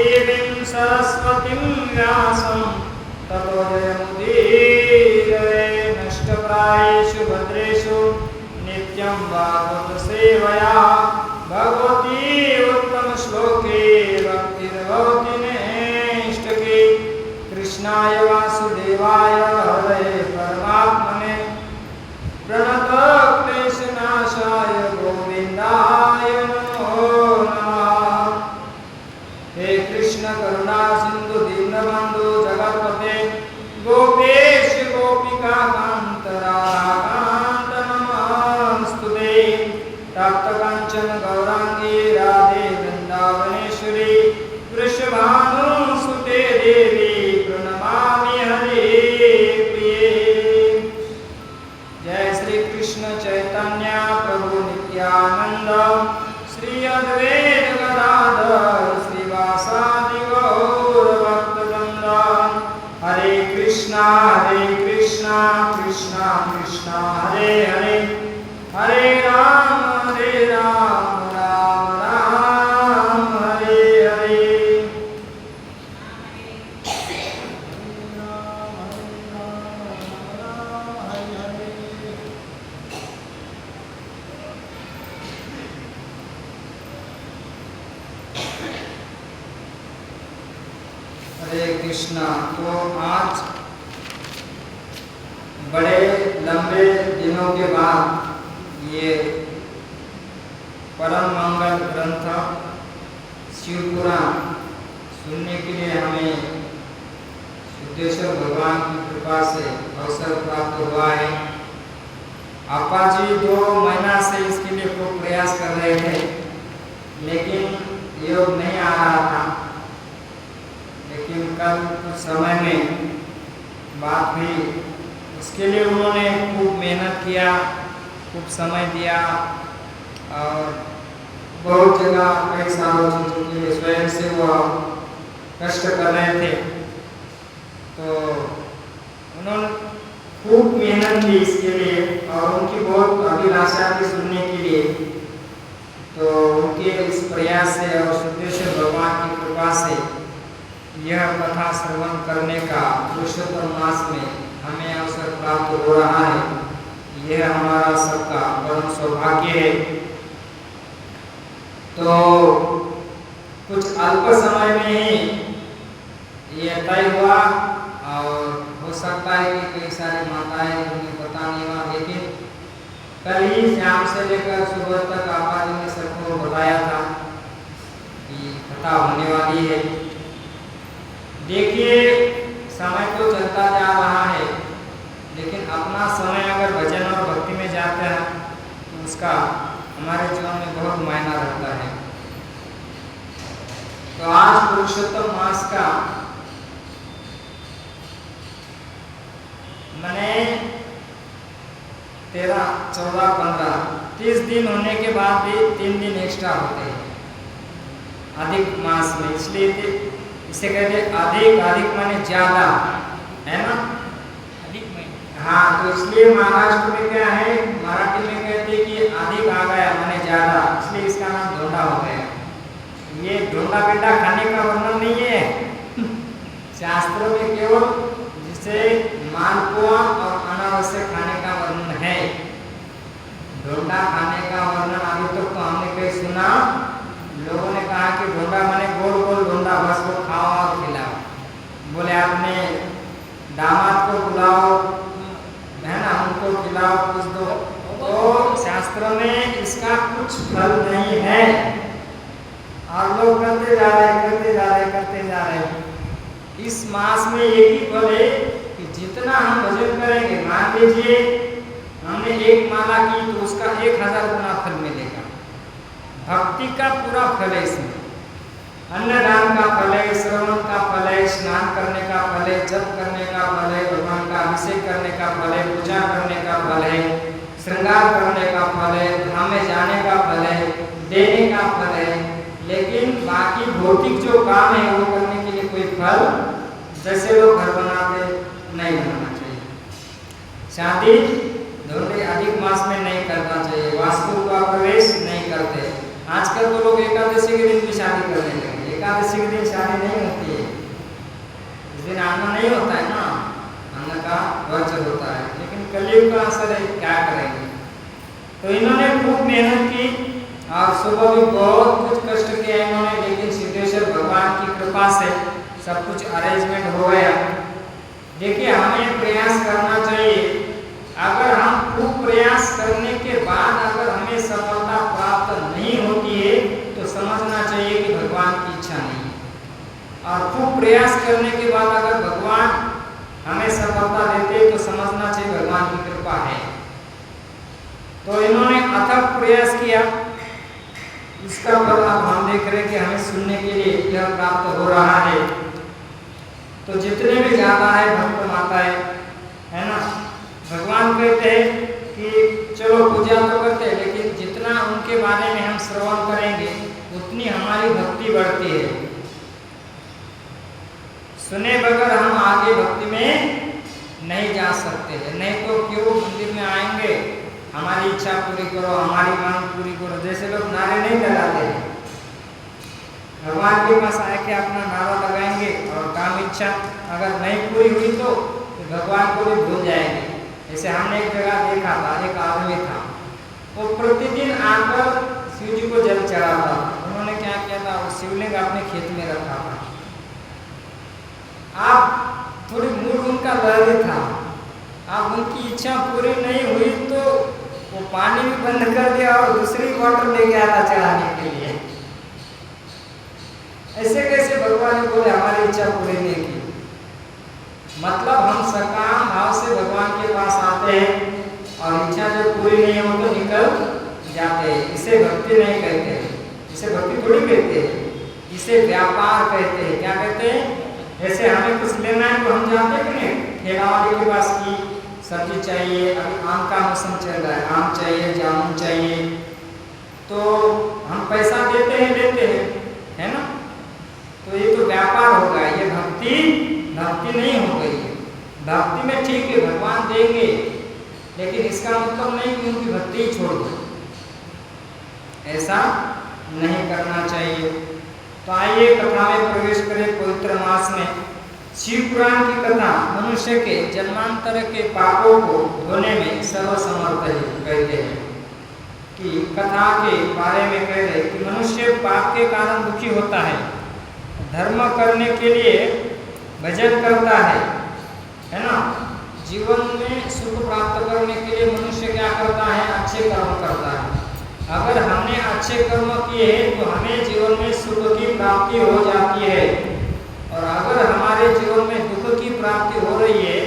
देवीं सरस्वतीं व्यासं ततो जयमुदीरये। नष्टप्रायेषु भद्रेषु नित्यं भागवत सेवया भगवती उत्तमश्लोके भक्तिर्भवति नैष्ठिके। कृष्णाय वासुदेवाय हरये परमात्मने प्रणतक्लेशनाशाय गोविन्दाय नमो नमः। हे कृष्ण करुणा सिंधु दीनबंधु जगत्पते गोपेश गोपिका कांत राधाकांत नमस्तुते। तप्त कांचन गौरांगी राधे वृंदावनेश्वरी वृषभानुसुते देवी प्रणमामि हरे प्रिये। जय श्री कृष्ण चैतन्य प्रभु नित्यानंद श्री अद्वैत गदाधर श्रीवासादि गौर भक्तवृंद। हरे कृष्णा कृष्णा कृष्णा हरे हरे, हरे राम राम राम हरे हरे। हरे कृष्णा। तो आज बड़े लंबे दिनों के बाद ये परम मंगल ग्रंथ शिवपुराण सुनने के लिए हमें सिद्धेश्वर भगवान की कृपा से अवसर प्राप्त हुआ है। आपा जी 2 महीना से इसके लिए खूब प्रयास कर रहे थे, लेकिन योग नहीं आ रहा था। लेकिन कल कुछ समय में बात हुई, उसके लिए उन्होंने खूब मेहनत किया, खूब समय दिया और बहुत जगह कई सालों चीज़ों के लिए स्वयं से वो कष्ट कर रहे थे। तो उन्होंने खूब मेहनत की इसके लिए और उनकी बहुत अभिलाषा थी सुनने के लिए। तो उनके इस प्रयास से और सिद्धेश्वर भगवान की कृपा से यह कथा श्रवण करने का पुरुषोत्तम मास में हमें अवसर प्राप्त हो रहा है। यह हमारा सबका परम सौभाग्य है। तो कुछ अल्प समय में ही ये तय हुआ और हो सकता है कि कई सारी माताएं उन्हें पता नहीं हुआ, लेकिन कल ही शाम से लेकर सुबह तक आपा जी ने सबको बताया था कि कथा होने वाली है। देखिए समय तो चलता जा रहा है, लेकिन अपना समय अगर भजन और भक्ति में जाता है तो उसका हमारे जीवन में बहुत मायना रखता है। तो आज पुरुषोत्तम मास का मैंने 13, 14, 15, 30 दिन होने के बाद भी 3 दिन एक्स्ट्रा होते हैं अधिक मास में, इसलिए इसे कहते अधिक माने ज्यादा, है ना? अधिक महीने। हाँ, तो इसलिए महाराष्ट्र में क्या है, मराठी में कहते हैं कि अधिक आ गया माने ज्यादा, इसलिए इसका नाम ढोंडा हो गया। ये ढोंडा बेटा खाने का वर्णन नहीं है शास्त्रों में, केवल जिसे मालपुआ और अनावश्यक खाने का वर्णन है। ढोंडा खाने का वर्णन अभी तक तो हमने कहीं सुना। लोगों ने कहा कि ढोंडा माने गोल गोल ढोंडा, बस वो खाओ और खिलाओ। बोले आपने दामाद को बुलाओ, है ना, उनको खिलाओ, कुछ दो। तो शास्त्र में इसका कुछ फल नहीं है और लोग करते जा रहे। इस मास में एक ही फल है कि जितना हम भजन करेंगे, मान लीजिए हमने 1 माला की तो उसका 1000 गुना फल मिलेगा। भक्ति का पूरा फल है इसमें। अन्नदान का फल है, श्रवण का फल है, स्नान करने का फल है, जप करने का फल है, भगवान का अभिषेक करने का फल है, पूजा करने का फल है, श्रृंगार करने का फल है, धाम में जाने का फल है, देने का फल है। लेकिन बाकी भौतिक जो काम है वो करने के लिए कोई फल, जैसे लोग घर बनाते नहीं बनाना चाहिए, शादी धोने अधिक मास में नहीं करना चाहिए, वास्तु का प्रवेश नहीं करते। आजकल तो लोग एकादशी के दिन भी शादी करने लगे। एकादशी के दिन शादी नहीं होती है, इस दिन अन्न नहीं होता है ना, अन्न का वर्जन होता है। लेकिन कलयुग का असर है, क्या करेंगे। तो इन्होंने खूब मेहनत की और सुबह भी बहुत कुछ कष्ट किया इन्होंने, लेकिन सिद्धेश्वर भगवान की कृपा से सब कुछ अरेंजमेंट हो गया। देखिए, हमें प्रयास करना चाहिए। अगर हम खूब प्रयास करने के बाद अगर हमें सफलता प्राप्त नहीं होती है तो समझना चाहिए कि भगवान की इच्छा नहीं है। और खूब प्रयास करने के बाद अगर भगवान हमें सफलता देते तो समझना चाहिए भगवान की कृपा है। तो इन्होंने अथक प्रयास किया, इसका फल अब हम देख रहे हैं कि हमें सुनने के लिए यह प्राप्त हो रहा है। तो जितने भी ज्यादा है भक्त माताएं, है ना, भगवान कहते हैं कि चलो पूजा तो करते हैं, लेकिन जितना उनके बारे में हम श्रवण करेंगे उतनी हमारी भक्ति बढ़ती है। सुने बगैर हम आगे भक्ति में नहीं जा सकते हैं। नहीं तो क्यों मंदिर में आएंगे, हमारी इच्छा पूरी करो, हमारी मांग पूरी करो, जैसे लोग नारे नहीं लगाते हैं। भगवान के पास आके अपना नारा लगाएंगे और काम इच्छा अगर नहीं पूरी हुई तो भगवान को भी भूल जाएंगे। जैसे हमने एक जगह देखा था, एक आदमी था, वो प्रतिदिन आकर शिव जी को जल चढ़ाता था। उन्होंने क्या किया था, वो शिवलिंग अपने खेत में रखा था। आप थोड़ी मूड उनका लहरी था, अब उनकी इच्छा पूरी नहीं हुई तो वो पानी भी बंद कर दिया और दूसरी वाटर ले गया था चढ़ाने के लिए। ऐसे कैसे भगवान ने बोले हमारी इच्छा पूरी नहीं की। मतलब हम सकाम भाव से भगवान के पास आते हैं और इच्छा जब पूरी नहीं हो तो निकल जाते हैं। इसे भक्ति नहीं कहते, इसे भक्ति थोड़ी कहते हैं, इसे व्यापार कहते हैं। क्या कहते हैं, जैसे हमें कुछ लेना है तो हम जाते हैं कि नहीं, ठेला वाले के पास की सब्जी चाहिए, अभी आम का मौसम चल रहा है, आम चाहिए, जामुन चाहिए, तो हम पैसा देते हैं, लेते हैं, है ना। तो ये तो व्यापार हो गया, ये भक्ति नहीं हो गई है। भक्ति में ठीक है भगवान देंगे, लेकिन इसका मतलब नहीं कि उनकी भक्ति ही छोड़ दो, ऐसा नहीं करना चाहिए। तो आइए कथा में प्रवेश करें पवित्र मास में। शिव पुराण की कथा मनुष्य के जन्मांतर के पापों को धोने में सर्वसमर्थ कहते हैं। कि कथा के बारे में कह रहे कि मनुष्य पाप के कारण दुखी होता है, धर्म करने के लिए भजन करता है ना। जीवन में सुख प्राप्त करने के लिए मनुष्य क्या करता है, अच्छे कर्म करता है। अगर हमने अच्छे कर्म किए हैं तो हमें जीवन में सुख की प्राप्ति हो जाती है, और अगर हमारे जीवन में दुख की प्राप्ति हो रही है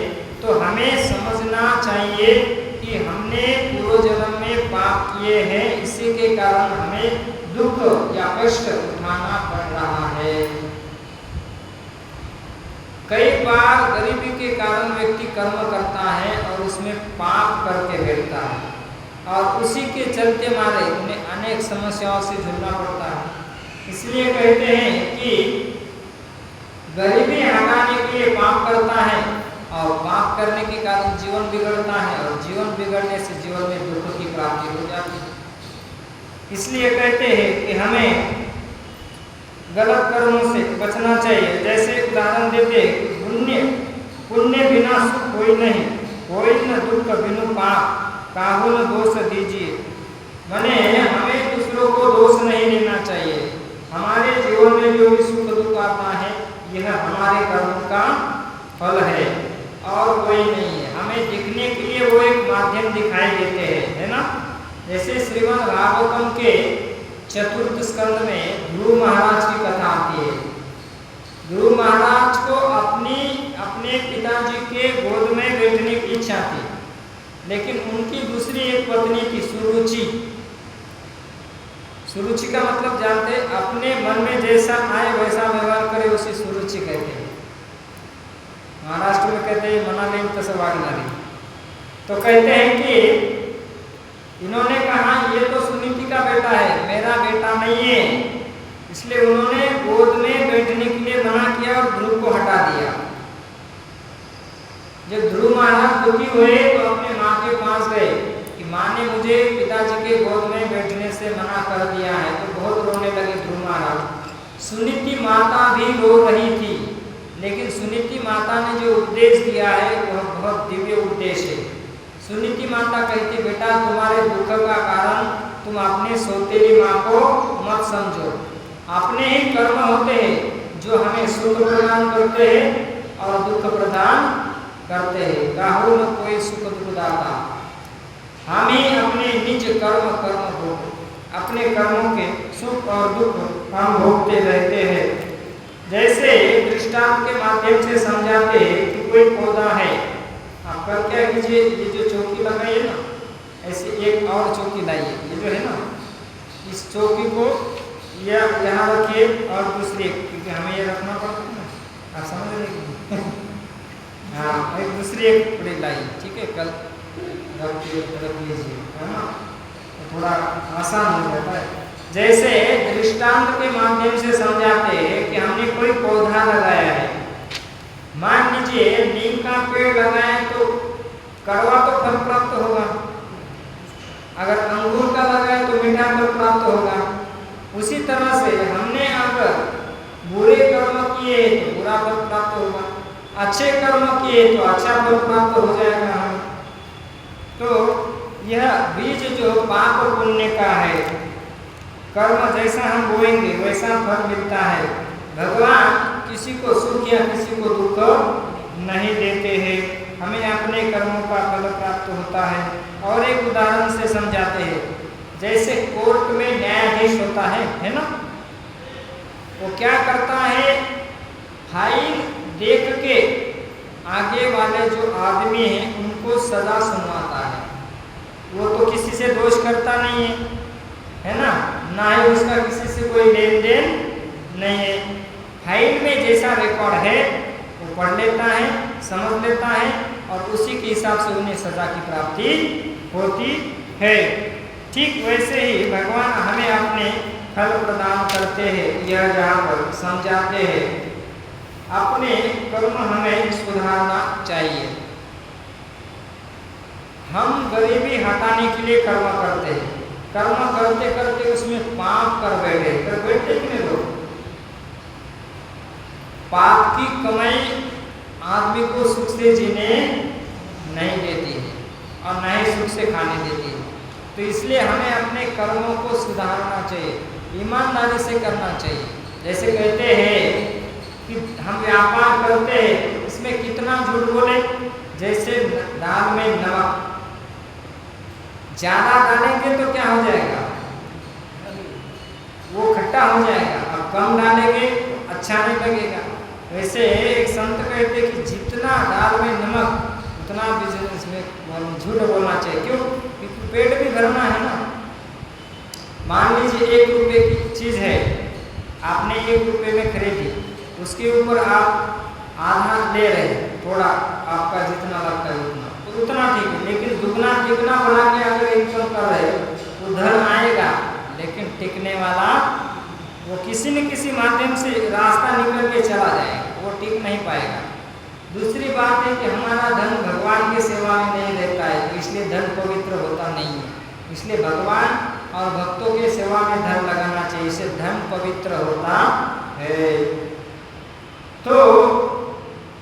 तो हमें समझना चाहिए कि हमने पूर्व जन्म में पाप किए हैं, इसी के कारण हमें दुख या कष्ट उठाना पड़ रहा है। कई बार गरीबी के कारण व्यक्ति कर्म करता है और उसमें पाप करके बैठता है, और उसी के चलते मारे उन्हें अनेक समस्याओं से झूलना पड़ता है। इसलिए कहते हैं कि गरीबी हटाने के लिए पाप करता है, और पाप करने के कारण जीवन बिगड़ता है, और जीवन बिगड़ने से जीवन में दुख की प्राप्ति हो जाती है। इसलिए कहते हैं कि हमें गलत कर्मों से बचना चाहिए। जैसे उदाहरण देते हैं, पुण्य बिना सुख कोई नहीं, कोई न दुख बिनु पाप, काहू न दोष दीजिए। माने हमें दूसरों को दोष नहीं देना चाहिए। हमारे जीवन में जो भी सुख दुख आता है यह हमारे कर्म का फल है और कोई नहीं है। हमें दिखने के लिए वो एक माध्यम दिखाई देते हैं, है ना। जैसे श्रीमद् भागवतम के चतुर्थ स्कंद में ध्रुव महाराज की कथा आती है। ध्रुव महाराज को अपने पिताजी के गोद में बैठने की इच्छा थी, लेकिन उनकी दूसरी एक पत्नी थी सुरुचि। सुरुचि का मतलब जानते, अपने मन में जैसा आए वैसा व्यवहार करे, उसे सुरुचि कहते हैं। महाराष्ट्र में कहते हैं मनालेम तसवागनारी। तो कहते हैं कि इन्होंने कहा ये तो सुनीति का बेटा है, मेरा बेटा नहीं है, इसलिए उन्होंने गोद में बैठने के लिए मना किया और ध्रुव को हटा दिया। जब ध्रुव महाराज दुखी हुए तो अपने माँ के पास गए कि माँ ने मुझे पिताजी के गोद में बैठने से मना कर दिया है। तो बहुत रोने लगे ध्रुव महाराज। सुनीति माता भी रो रही थी, लेकिन सुनीति माता ने जो उपदेश दिया है वह बहुत दिव्य उपदेश है। सुनीति माता कहती, बेटा तुम्हारे दुख का कारण तुम अपने सौतेली माँ को मत समझो। अपने ही कर्म होते हैं जो हमें सुख प्रदान करते हैं और दुख प्रदान करते हैं। काहू न कोई सुख दुख दाता, हम ही अपने निज कर्म भोग, अपने कर्मों के सुख और दुख हम भोगते रहते हैं। जैसे दृष्टांत के माध्यम से समझाते हैं कि कोई पौधा है, आप कर क्या कीजिए, ये जो चौकी लगाई है ना, ऐसे एक और चौकी लाइए, ये जो है ना, इस चौकी को यहाँ रखिए और दूसरी, क्योंकि हमें ये रखना पड़ता है ना, आप समझ रहे हाँ, एक दूसरी एक पड़ी लाइए, ठीक है, कल रख लीजिए, है ना, तो थोड़ा आसान हो जाता है। जैसे दृष्टांत के माध्यम से समझाते हैं कि हमने कोई पौधा लगाया है, मान लीजिए नीम का पेड़ लगाए तो कड़वा तो फल प्राप्त होगा, अगर अंगूर का लगाए तो मीठा फल प्राप्त होगा। उसी तरह से हमने अगर बुरे कर्म किए तो बुरा फल प्राप्त होगा, अच्छे कर्म किए तो अच्छा फल प्राप्त हो जाएगा हमें। तो यह बीज जो पाप पुण्य का है, कर्म जैसा हम बोएंगे वैसा फल मिलता है। भगवान किसी को सुख या किसी को दुख नहीं देते हैं, हमें अपने कर्मों का फल प्राप्त होता है। और एक उदाहरण से समझाते हैं, जैसे कोर्ट में न्यायाधीश होता है ना, वो क्या करता है, फाइल देख के आगे वाले जो आदमी हैं उनको सजा सुनवाता है। वो तो किसी से दोष करता नहीं है ना, ना ही उसका किसी से कोई लेन देन नहीं है। फाइल में जैसा रिकॉर्ड है वो पढ़ लेता है, समझ लेता है और उसी के हिसाब से उन्हें सजा की प्राप्ति होती है। ठीक वैसे ही भगवान हमें अपने फल प्रदान करते हैं। यह जहाँ पर समझाते हैं, अपने कर्म हमें सुधारना चाहिए। हम गरीबी हटाने के लिए कर्म करते हैं, कर्म करते करते उसमें पाप कर बैठे कि नहीं लोग। पाप की कमाई आदमी को सुख से जीने नहीं देती है और न ही सुख से खाने देती है। तो इसलिए हमें अपने कर्मों को सुधारना चाहिए, ईमानदारी से करना चाहिए। जैसे कहते हैं कि हम व्यापार करते हैं, इसमें कितना झूठ बोले। जैसे दाल में नमक ज़्यादा डालेंगे तो क्या हो जाएगा, वो खट्टा हो जाएगा, और कम डालेंगे तो अच्छा नहीं लगेगा। वैसे एक संत कहते कि जितना दाल में नमक उतना बिजनेस में झूठ बोलना चाहिए। क्यों? क्योंकि पेट भी भरना है ना। मान लीजिए 1 रुपये की चीज़ है, आपने 1 रुपये में खरीदी, उसके ऊपर आप आधा ले रहे हैं, थोड़ा आपका जितना लगता है उतना, तो उतना ठीक है। लेकिन दुगना तिगना बढ़ा के अगर इनकम कर रहे तो धन आएगा, लेकिन टिकने वाला वो किसी न किसी माध्यम से रास्ता निकल के चला जाएगा, वो टिक नहीं पाएगा। दूसरी बात है कि हमारा धन भगवान की सेवा में नहीं रहता है, तो इसलिए धन पवित्र होता नहीं है। इसलिए भगवान और भक्तों के सेवा में धन लगाना चाहिए, इससे धन पवित्र होता है। तो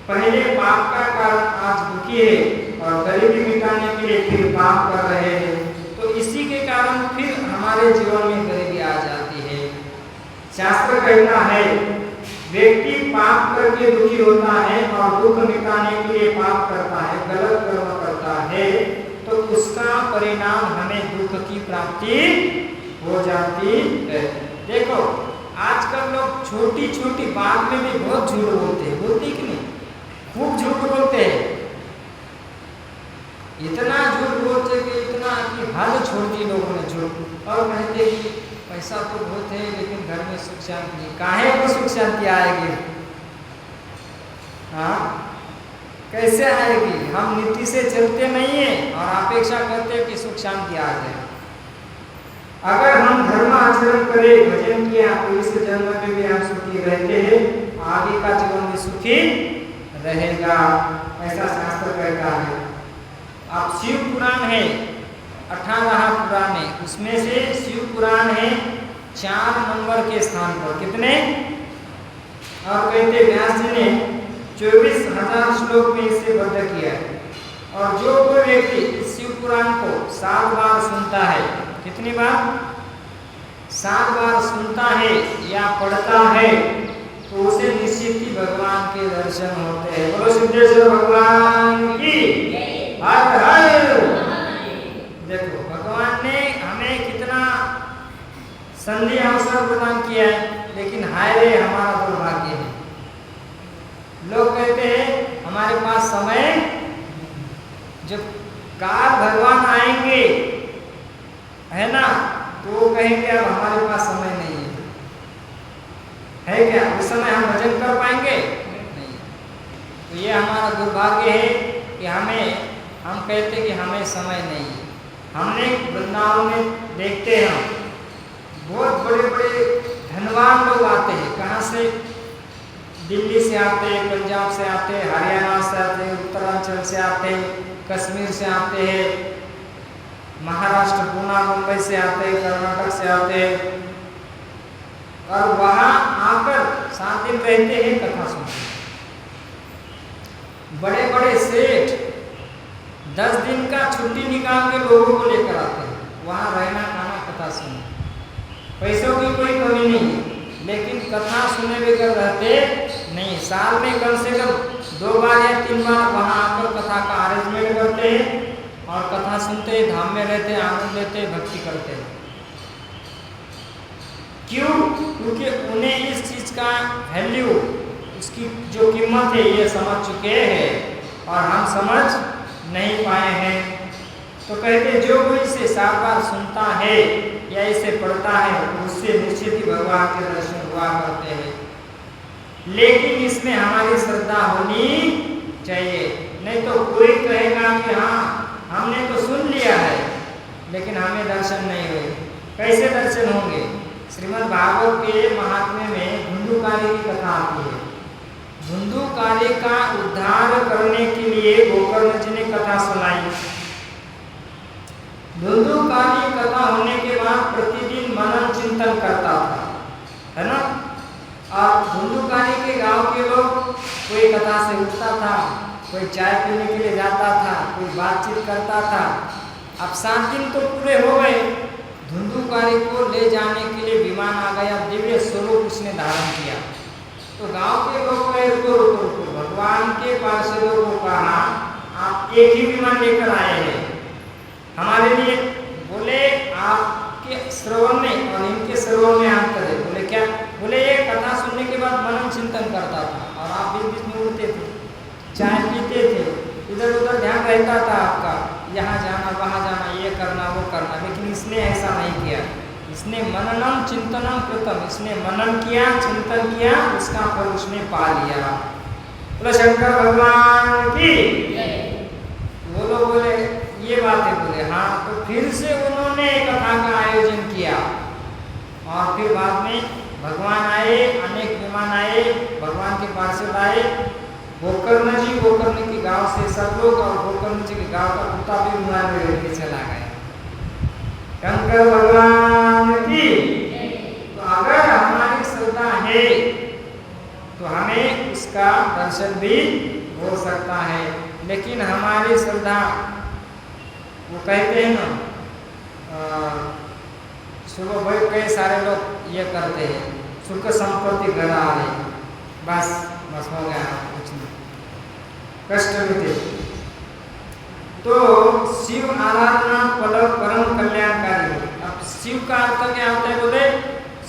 पहले पाप का कारण आज दुखी है और गरीबी मिटाने के लिए फिर पाप कर रहे हैं, तो इसी के कारण फिर हमारे जीवन में गरीबी आ जाती है। शास्त्र कहता है व्यक्ति पाप करके दुखी होता है और दुख मिटाने के लिए पाप करता है, गलत कर्म करता है, तो उसका परिणाम हमें दुख की प्राप्ति हो जाती है। देखो आजकल लोग छोटी छोटी बात में भी बहुत झूठ बोलते हैं, बोलते कि नहीं? खूब झूठ बोलते हैं, इतना झूठ बोलते कि इतना कि हद छोड़ दी लोगों ने झूठ। और कहते कि पैसा तो बहुत है लेकिन घर में सुख शांति नहीं। काहे को सुख शांति आएगी? हाँ, कैसे आएगी? हम नीति से चलते नहीं है और अपेक्षा करते हैं कि सुख शांति आ जाए। अगर हम धर्म आचरण करें, भजन किया, तो इस जन्म में भी हम सुखी रहते हैं, आगे का जीवन भी सुखी रहेगा, ऐसा शास्त्र कहता है। आप शिव पुराण है, 18 पुराण है, उसमें से शिव पुराण है 4 नंबर के स्थान पर। कितने? और कहते व्यास जी ने 24,000 श्लोक में इसे बद्ध किया है। और जो कोई व्यक्ति इस शिव पुराण को 7 बार सुनता है, कितनी बार? 7 बार सुनता है या पढ़ता है, तो उसे निश्चित ही भगवान के दर्शन होते हैं। बोलो सिद्धेश्वर भगवान की हर हर। देखो भगवान ने हमें कितना संधि अवसर प्रदान किया है, लेकिन हाय रे हमारा दुर्भाग्य है। लोग कहते हैं हमारे पास समय, जब काल भगवान आएंगे है ना, तो वो कहेंगे अब हमारे पास समय नहीं है क्या? उस समय हम भजन कर पाएंगे? नहीं। तो ये हमारा दुर्भाग्य है कि हम कहते कि हमें समय नहीं है। हमने वृंदावन में देखते हैं बहुत बड़े बड़े धनवान लोग आते हैं। कहाँ से? दिल्ली से आते हैं, पंजाब से आते हैं, हरियाणा से आते हैं, उत्तरांचल से आते हैं, कश्मीर से आते हैं, महाराष्ट्र पुणे मुंबई से आते हैं, कर्नाटक से आते हैं, और वहाँ आकर 7 दिन रहते हैं, कथा सुनते हैं। बड़े बड़े सेठ 10 दिन का छुट्टी निकाल के लोगों को लेकर आते हैं, वहाँ रहना खाना कथा सुनना, पैसों की कोई कमी नहीं है, लेकिन कथा सुने बगैर रहते नहीं। साल में कम से कम 2 बार या 3 बार वहाँ आकर कथा का अरेंजमेंट करते हैं और कथा सुनते हैं, धाम में रहते हैं, आनंद लेते हैं, भक्ति करते हैं। क्यों? क्योंकि उन्हें इस चीज का वैल्यू, उसकी जो कीमत है, ये समझ चुके हैं और हम समझ नहीं पाए हैं। तो कहते जो कोई इसे 7 बार सुनता है या इसे पढ़ता है, उससे निश्चित ही भगवान के दर्शन हुआ करते हैं। लेकिन इसमें हमारी श्रद्धा होनी चाहिए, नहीं तो कोई कहेगा कि हाँ हमने तो सुन लिया है लेकिन हमें दर्शन नहीं हुए। कैसे दर्शन होंगे? श्रीमद् भागवत के महात्म्य में धुंधुकारी की कथा आती है। धुंधुकारी का उद्धार करने के लिए गोकर्ण जी ने कथा सुनाई। धुंधुकारी कथा होने के बाद प्रतिदिन मनन चिंतन करता था, है ना। और धुंधुकारी के गांव के लोग, कोई कथा से उठता था, कोई चाय पीने के लिए जाता था, कोई बातचीत करता था। अब 7 दिन तो पूरे हो गए, धुंधुकारी को ले जाने के लिए विमान आ गया, दिव्य स्वरूप उसने धारण किया। तो गांव के लोग कहे रुको रुको रुको, भगवान के पार्षदों को कहा आप एक ही विमान लेकर आए हैं हमारे लिए। बोले आपके श्रवण में और इनके श्रवण में अंतर है। बोले क्या? बोले ये कथा सुनने के बाद मनन चिंतन करता था और आप बीच बीच में उठते थे, चाय पीते थे, इधर उधर ध्यान रहता था आपका, यहाँ जाना वहाँ जाना, ये करना वो करना। लेकिन इसने ऐसा नहीं किया, इसने मननम चिंतनम कृतम, इसने मनन किया, चिंतन किया, उसका फल उसने पा लिया। बोले शंकर भगवान की। वो लोग बोले ये बात है। बोले हाँ। तो फिर से उन्होंने कथा का आयोजन किया और फिर बाद में भगवान आए, अनेक विमान आए, भगवान के पार्षद आए, गोकर्ण जी, गोकर्ण के गांव से सब लोग, और गोकर्ण जी के गांव का कुत्ता भी विमान में लेके चला गया। शंकर भगवान की। तो अगर हमारी श्रद्धा है तो हमें उसका दर्शन भी हो सकता है। लेकिन हमारी श्रद्धा, वो कहते हैं ना, सुबह भाई कई सारे लोग ये करते हैं, सुख संपत्ति घर आ रही, बस हो गया, कुछ नहीं, कष्ट भी थे। तो शिव आराधना परम कल्याणकारी है। अब शिव का अर्थ क्या होता है? बोले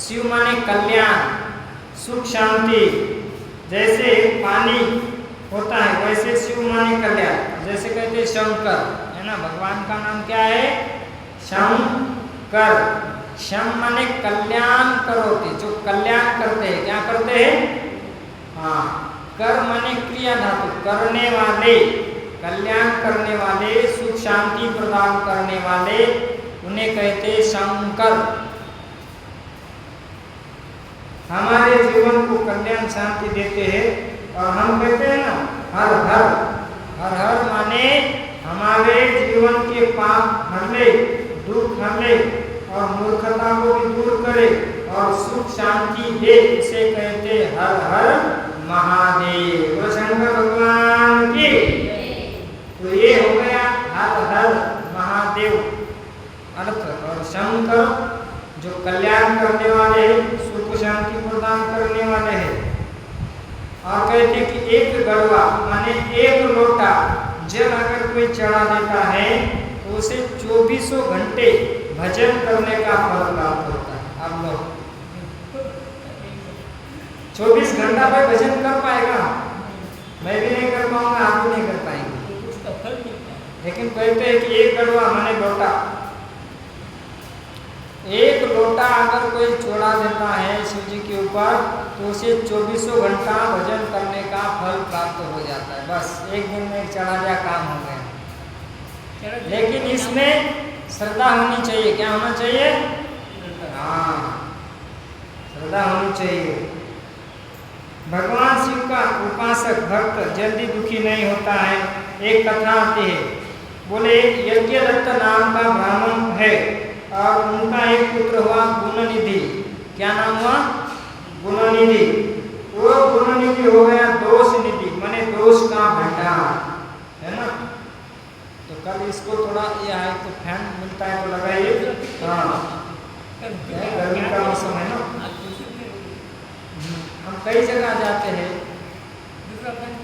शिव माने कल्याण, सुख शांति। जैसे पानी होता है वैसे शिव माने कल्याण। जैसे कहते हैं शंकर, है ना, भगवान का नाम क्या है? शंकर। शम माने कल्याण करोति, जो कल्याण करते हैं। क्या करते हैं? हाँ, कर माने क्रिया धातु, करने वाले, कल्याण करने वाले, सुख शांति प्रदान करने वाले, उन्हें कहते शंकर। हमारे जीवन को कल्याण शांति देते हैं। और हम कहते हैं ना हर हर, हर हर माने हमारे जीवन के पाप हर ले, दुख हर ले और मूर्खता को भी दूर करे और सुख शांति दे उसे कहते हर हर महादेव। तो शंकर भगवान की। तो ये हो गया हर हर महादेव अर्थ। और शंकर जो कल्याण करने वाले हैं, सुख शांति प्रदान करने वाले हैं। और कहते कि एक गड़वा माने एक लोटा जल अगर कोई चढ़ा देता है तो उसे 24 घंटे भजन करने का फल प्राप्त होता है। आप लोग 24 घंटा पे भजन कर पाएगा? मैं भी नहीं कर पाऊंगा, आप भी नहीं कर पाएंगे। लेकिन कहते हैं कि एक गड़वा माने लोटा, एक लोटा अगर कोई छोड़ा देता है शिव जी के ऊपर तो उसे 24 घंटा भजन करने का फल प्राप्त हो जाता है। बस एक दिन में चढ़ा दिया, काम हो गया। लेकिन इसमें श्रद्धा होनी चाहिए। क्या होना चाहिए? हाँ, श्रद्धा होनी चाहिए। भगवान शिव का उपासक भक्त जल्दी दुखी नहीं होता है। एक कथा आती है, बोले यज्ञदत्त नाम का ब्राह्मण है और उनका एक पुत्र हुआ गुणनिधि। क्या नाम हुआ? गुणनिधि। वो गुणनिधि हो गया दोष निधि, माने दोष का भंडार, है ना। तो कल इसको थोड़ा यह है तो फैन मिलता है तो लगाइए। हाँ, गर्मी का मौसम है ना, हम कई जगह जाते हैं,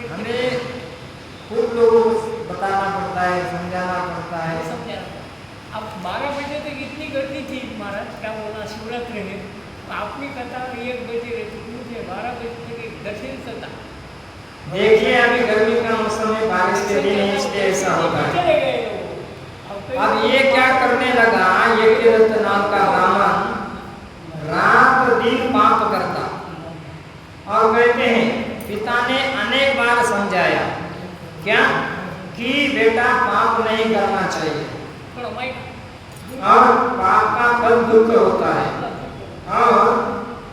हमें खूब लोगों को बताना पड़ता है, समझाना पड़ता है। अब 12 बजे तक इतनी गर्मी थी महाराज, क्या बोला, शिवरात्रि में आपने कथा 1 बजे रहती, मुझे 12 बजे तक दर्शन करता। देखिए अभी गर्मी का मौसम है, बारिश के दिन है, इसलिए ऐसा होता है। अब ये क्या करने लगा, यज्ञदत्त नाम का ब्राह्मण रात दिन पाप करता। और कहते हैं पिता ने अनेक बार समझाया क्या कि बेटा पाप नहीं करना चाहिए और पाप का फल दुख होता है और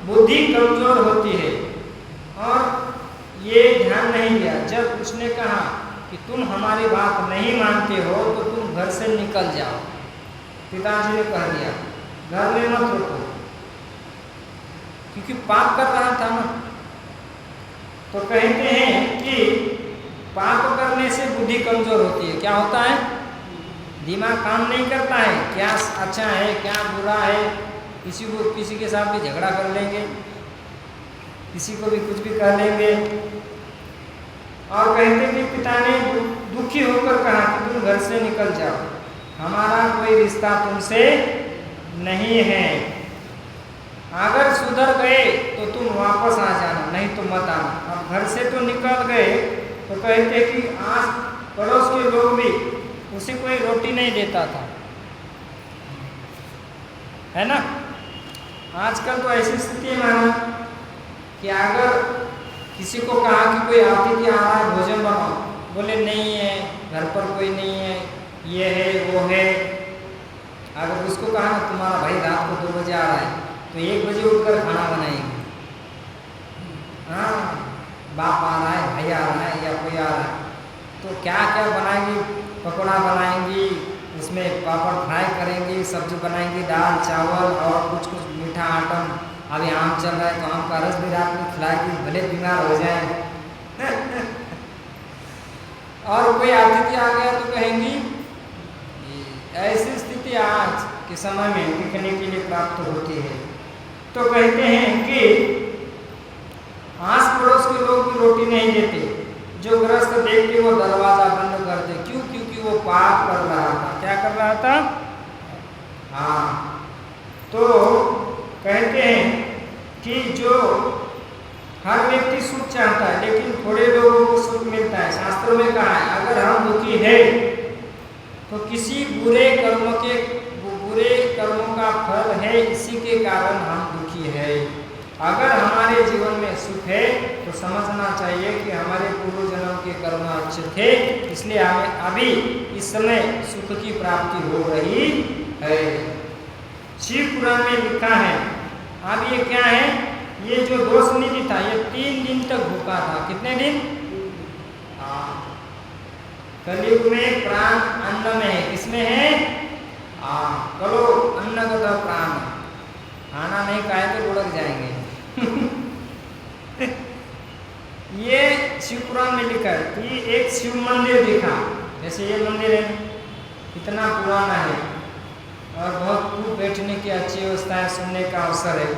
बुद्धि कमजोर होती है। और ये ध्यान नहीं दिया। जब उसने कहा कि तुम हमारी बात नहीं मानते हो तो तुम घर से निकल जाओ, पिताजी ने कह दिया घर में मत रुको, क्योंकि पाप कर रहा था ना। तो कहते हैं कि पाप करने से बुद्धि कमजोर होती है। क्या होता है? दिमाग काम नहीं करता है, क्या अच्छा है क्या बुरा है। किसी के साथ भी झगड़ा कर लेंगे, किसी को भी कुछ भी कह लेंगे। और कहते कि पिता ने दुखी होकर कहा कि तुम घर से निकल जाओ, हमारा कोई रिश्ता तुमसे नहीं है। अगर सुधर गए तो तुम वापस आ जाना, नहीं तो मत आना। अब घर से तो निकल गए तो कहते कि आज पड़ोस के लोग भी उसे कोई रोटी नहीं देता था, है ना। आजकल तो ऐसी स्थिति है मानो कि अगर किसी को कहा कि कोई अतिथि आ रहा है भोजन बनाओ, बोले नहीं है, घर पर कोई नहीं है, ये है वो है। अगर उसको कहा ना तुम्हारा भाई रात को 2 बजे आ रहा है तो 1 बजे उठकर खाना बनाएंगे। हाँ, बाप आ रहा है, भाई आ रहा है या कोई आ रहा है तो क्या क्या बनाएंगी, पकौड़ा बनाएंगी, उसमें पापड़ फ्राई करेंगी, सब्जी बनाएंगी, दाल चावल और कुछ कुछ मीठा आइटम। अभी आम चल रहा है तो आम का रस भी रात में खिलाएगी, भले बीमार हो जाए। और कोई अतिथि आ गया तो कहेंगी। ऐसी स्थिति आज के समय में दिखने के लिए प्राप्त होती है। तो कहते हैं कि आस पड़ोस के लोग भी रोटी नहीं देते, जो गृहस्थ देख के वो दरवाजा बंद कर दे। क्यों? क्योंकि वो पाप कर रहा था। क्या कर रहा था? हाँ। तो कहते हैं कि जो हर व्यक्ति सुख चाहता है लेकिन थोड़े लोगों को सुख मिलता है। शास्त्रों में कहा है अगर हम दुखी है तो किसी बुरे कर्मों का फल है, इसी के कारण हम दुखी है। अगर हमारे जीवन में सुख है तो समझना चाहिए कि हमारे पूर्व जन्म के कर्म अच्छे थे, इसलिए हमें अभी इस समय सुख की प्राप्ति हो रही है। शिव पुराण में लिखा है। अब ये क्या है? ये जो दोष निधि था ये 3 दिन तक भूखा था। कितने दिन? कलयुग में प्राण अन्न में है। किसमें है? कलो अन्नगत प्राण। खाना नहीं खाए तो लुढ़क जाएंगे। ये शिव पुराण में लिखा है कि एक शिव मंदिर दिखा, जैसे ये मंदिर है कितना पुराना है और बहुत खूब बैठने की अच्छी व्यवस्था है, सुनने का अवसर है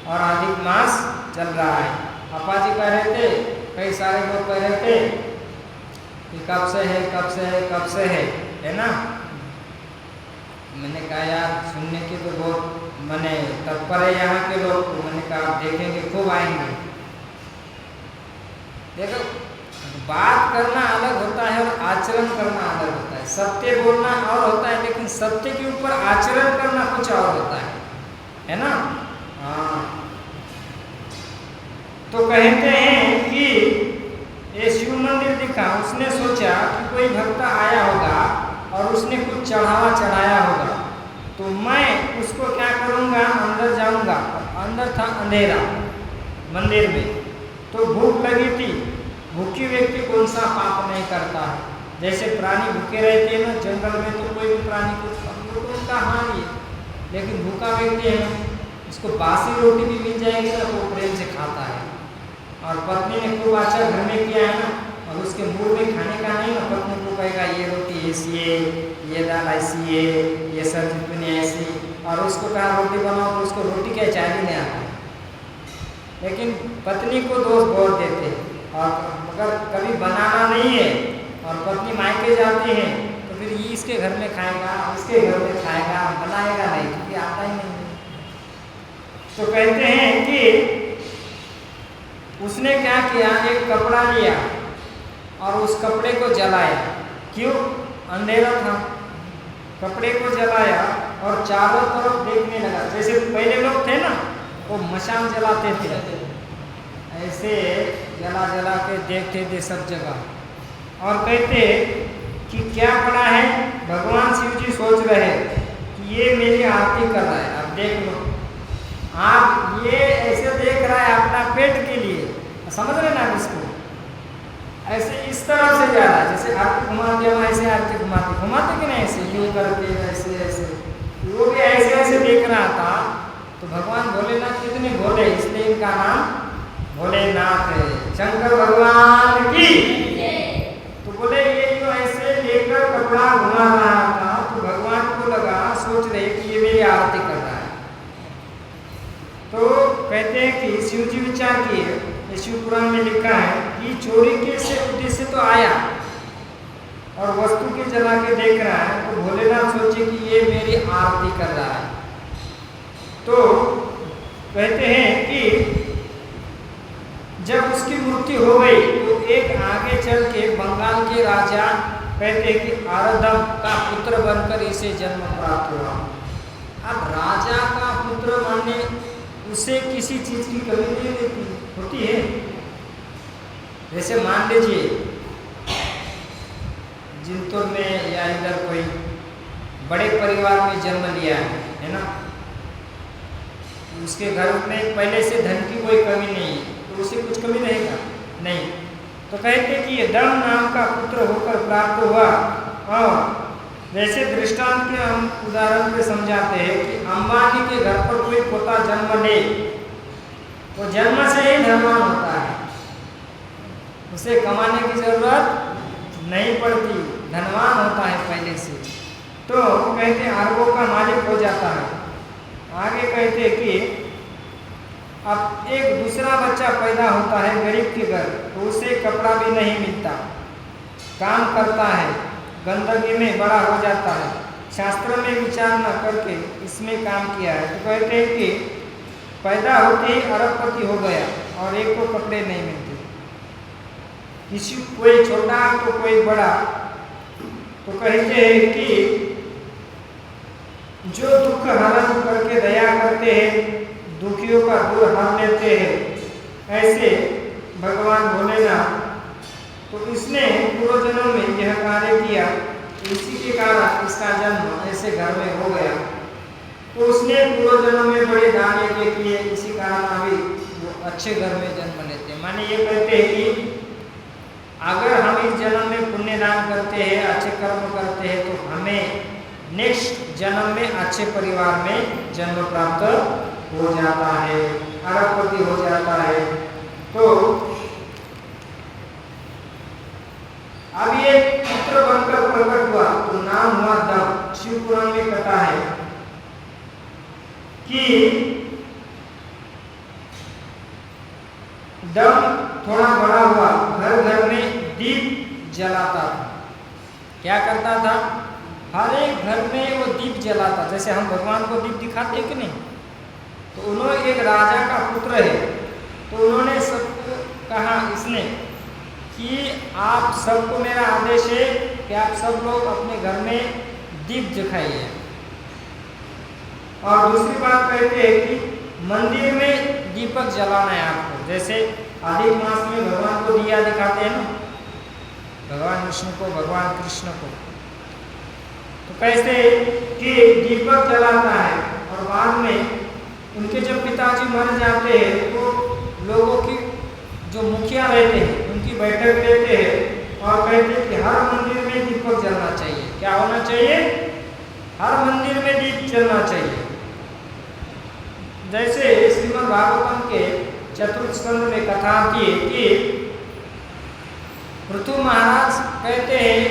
और अधिक मास चल रहा है। अपा जी कह रहे थे, कई सारे लोग कह रहे थे कि कब से है कब से है कब से है ना। मैंने कहा यार सुनने की तो बहुत मैंने तत्पर है यहाँ के लोग, तो मैंने कहा आप देखेंगे खूब आएंगे। देखो बात करना अलग होता है और आचरण करना अलग होता है। सत्य बोलना और होता है, लेकिन सत्य के ऊपर आचरण करना कुछ और होता है ना। हाँ, तो कहते हैं कि ये शिव मंदिर दिखा, उसने सोचा कि कोई भक्त आया होगा और उसने कुछ चढ़ावा चढ़ाया होगा, तो मैं उसको क्या करूँगा, अंदर जाऊँगा। अंदर था अंधेरा मंदिर में, तो भूख लगी थी। भूखी व्यक्ति कौन सा पाप नहीं करता है। जैसे प्राणी भूखे रहते हैं ना जंगल में, तो कोई भी प्राणी कुछ तो उनका हानि है, लेकिन भूखा व्यक्ति है ना, उसको बासी रोटी भी मिल जाएगी ना तो वो प्रेम से खाता है। और पत्नी ने खूब अच्छा घर में किया है ना, और उसके मूड में खाने का नहीं ना, पत्नी को कहेगा ये रोटी ऐसी है, ये दाल ऐसी है, ये सब्जी बनी ऐसी, और उसको कहा रोटी बनाओ तो उसको रोटी क्या चाय भी नहीं आता। लेकिन पत्नी को दोष बहुत देते हैं, और अगर कभी बनाना नहीं है और पत्नी मायके जाती है तो फिर ये इसके घर में खाएगा, उसके घर में खाएगा, बनाएगा नहीं क्योंकि आता ही नहीं। तो कहते हैं कि उसने क्या किया, एक कपड़ा लिया और उस कपड़े को जलाया। क्यों? अंधेरा था, कपड़े को जलाया और चारों तरफ देखने लगा। जैसे पहले लोग थे ना, वो मशाल जलाते थे, ऐसे जला जला के देखते थे सब जगह। और कहते कि क्या पड़ा है, भगवान शिव जी सोच रहे कि ये मेरी आरती कर रहा है। अब देख लो, आप ये ऐसे देख रहा है अपना पेट के लिए, समझ रहे ना इसको, ऐसे इस तरह से जा रहा है, जैसे आरती घुमाते हो ऐसे आरती घुमाते कि नहीं, ऐसे यूँ करके ऐसे ऐसे, वो भी ऐसे ऐसे देख रहा था। तो भगवान भोलेनाथ कितने भोले, इसलिए इनका नाम भोलेनाथ है। शंकर भगवान की। तो बोले ये जो ऐसे लेकर कपड़ा घुमा रहा था, तो भगवान को लगा, सोच रहे कि ये मेरी आरती कर रहा है। तो कहते हैं कि शिव जी विचार किए, शिव पुराण में लिखा है कि चोरी के से उद्देश्य तो आया और वस्तु के जला के देख रहा है, तो भोलेनाथ सोचे कि ये मेरी आरती कर रहा है। तो कहते हैं कि जब उसकी मृत्यु हो गई तो एक आगे चल के बंगाल के राजा कहते हैं कि आरदम का पुत्र बनकर इसे जन्म प्राप्त हुआ। अब राजा का पुत्र माने उसे किसी चीज की कमी नहीं रहती होती है। जैसे मान लीजिए जिंतुर में या इधर कोई बड़े परिवार में जन्म लिया है ना, उसके घर में पहले से धन की कोई कमी नहीं है, तो उसे कुछ कमी रहेगा नहीं। तो कहते कि ये दम नाम का पुत्र होकर प्राप्त हुआ। और जैसे दृष्टांत के हम उदाहरण पे समझाते हैं कि अंबानी के घर पर कोई पोता जन्म ले, वो जन्म से ही धनवान होता है, उसे कमाने की जरूरत नहीं पड़ती, धनवान होता है पहले से। तो कहते अरबों का मालिक हो जाता है। आगे कहते कि अब एक दूसरा बच्चा पैदा होता है गरीब के घर, तो उसे कपड़ा भी नहीं मिलता, काम करता है, गंदगी में बड़ा हो जाता है, शास्त्र में विचार न करके इसमें काम किया है। तो कहते हैं कि पैदा होते ही अरबपति हो गया और एक को कपड़े नहीं मिलते, किसी कोई छोटा तो कोई बड़ा। तो कहते हैं कि जो दुख हरण करके दया करते हैं, दुखियों का दूर हर लेते हैं, ऐसे भगवान भोलेनाथ। तो इसने पूर्व जन्म में यह कार्य किया, इसी के कारण इसका जन्म ऐसे घर में हो गया। तो उसने पूर्व जन्म में बड़े दान यज्ञ किए, इसी कारण अभी वो अच्छे घर में जन्म लेते हैं। माने ये कहते हैं कि अगर हम इस जन्म में पुण्य दान करते हैं, अच्छे कर्म करते हैं, तो हमें नेक्स्ट जन्म में अच्छे परिवार में जन्म प्राप्त हो जाता है, अरबपति हो जाता है। तो अब ये पुत्र बनकर प्रकट हुआ तो नाम हुआ दम। शिव पुराण में कथा है कि दम थोड़ा बड़ा हुआ, घर घर में दीप जलाता था। क्या करता था? हर एक घर में वो दीप जलाता। जैसे हम भगवान को दीप दिखाते कि नहीं, तो उन्होंने एक राजा का पुत्र है, तो उन्होंने सबको कहा इसने कि आप सबको मेरा आदेश है कि आप सब लोग अपने घर में दीप जलाइए। और दूसरी बात कहते हैं कि मंदिर में दीपक जलाना है आपको। जैसे अधिक मास में भगवान को दिया दिखाते हैं ना, भगवान विष्णु को, भगवान कृष्ण को, तो कैसे कि दीपक जलाता है। और बाद में उनके जब पिताजी मर जाते हैं तो लोगों की जो मुखिया रहते हैं उनकी बैठक लेते हैं और कहते हैं कि हर मंदिर में दीपक जलना चाहिए। क्या होना चाहिए? हर मंदिर में दीप जलना चाहिए। जैसे श्रीमद् भागवतम के चतुर्थ स्कंद में कथा आती है कि पृथु महाराज कहते हैं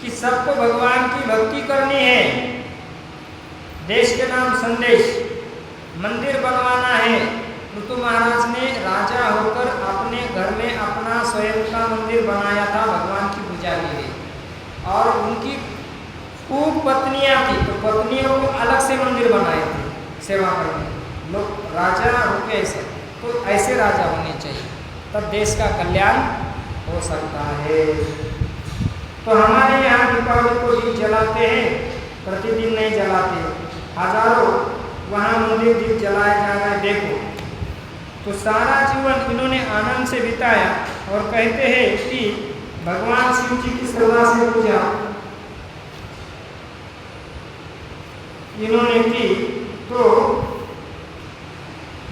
कि सबको भगवान की भक्ति करनी है, देश के नाम संदेश, मंदिर बनवाना है। पृथु महाराज ने राजा होकर अपने घर में अपना स्वयं का मंदिर बनाया था भगवान की पूजा के लिए। और उनकी खूब पत्नियां थी, तो पत्नियों को अलग से मंदिर बनाए थे सेवा करने। लोग राजा होके ऐसे, तो ऐसे राजा होने चाहिए, तब देश का कल्याण हो सकता है। तो हमारे यहाँ दीपावली को दीप जलाते हैं, प्रतिदिन नहीं जलाते, हजारों वहाँ मंदिर दीप जलाया जा रहा है। देखो, तो सारा जीवन इन्होंने आनंद से बिताया और कहते हैं कि भगवान शिव जी की श्रद्धा से पूजा इन्होंने की। तो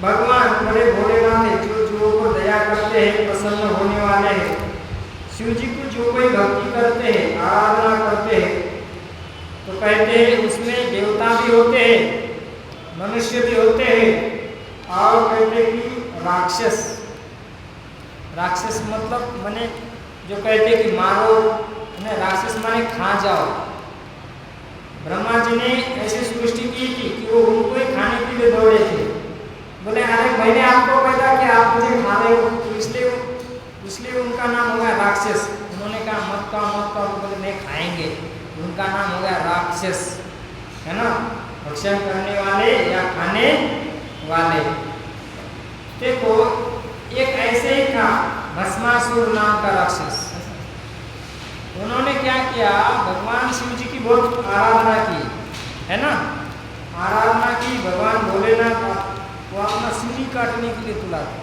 भगवान बड़े भोलेनाथ है, जो जीवों को दया करते हैं, प्रसन्न होने वाले हैं। शिव जी को जो कोई भक्ति करते हैं, आराधना करते हैं, तो कहते हैं उसमें देवता भी होते हैं, मनुष्य भी होते हैं, और कहते हैं कि राक्षस, राक्षस मतलब माने जो कहते हैं कि मारो, राक्षस माने खा जाओ। ब्रह्मा जी ने ऐसी सृष्टि की थी कि वो उनको ही खाने के लिए दौड़े थे। बोले अरे मैंने आपको पैदा किया, आप मुझे खा रहे हो, तो इसलिए उनका नाम हो गया राक्षस। उन्होंने कहा मत खाओ, बोले नहीं खाएंगे, उनका नाम हो गया राक्षस, है ना, भक्षण करने वाले या खाने वाले। देखो एक ऐसे ही था भस्मासुर नाम का राक्षस। उन्होंने क्या किया, भगवान शिव जी की बहुत आराधना की, है ना, आराधना की। भगवान भोलेनाथ वो अपना सिर काटने के लिए तुला था।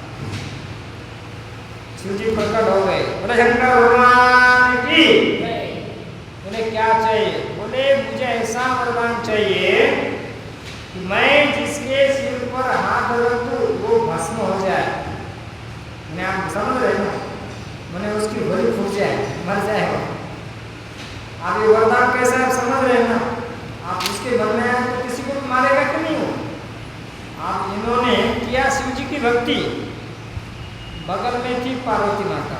शिव जी प्रकट हो गए, बोले शंकर भगवान की। बोले क्या चाहिए? बोले मुझे ऐसा वरदान चाहिए कि मैं जिसके सिर पर हाथ रख दूं वो भस्म हो जाए। मैंने आप समझ रहे ना, मैंने उसकी होली फूट जाए, मर जाए। आप ये वरदान कैसा है आप समझ रहे हैं ना? आप उसके मन में आए तो किसी को मारेगा कि नहीं हो? आप इन्होंने किया शिव जी की भक्ति। बगल में थी पार्वती माता,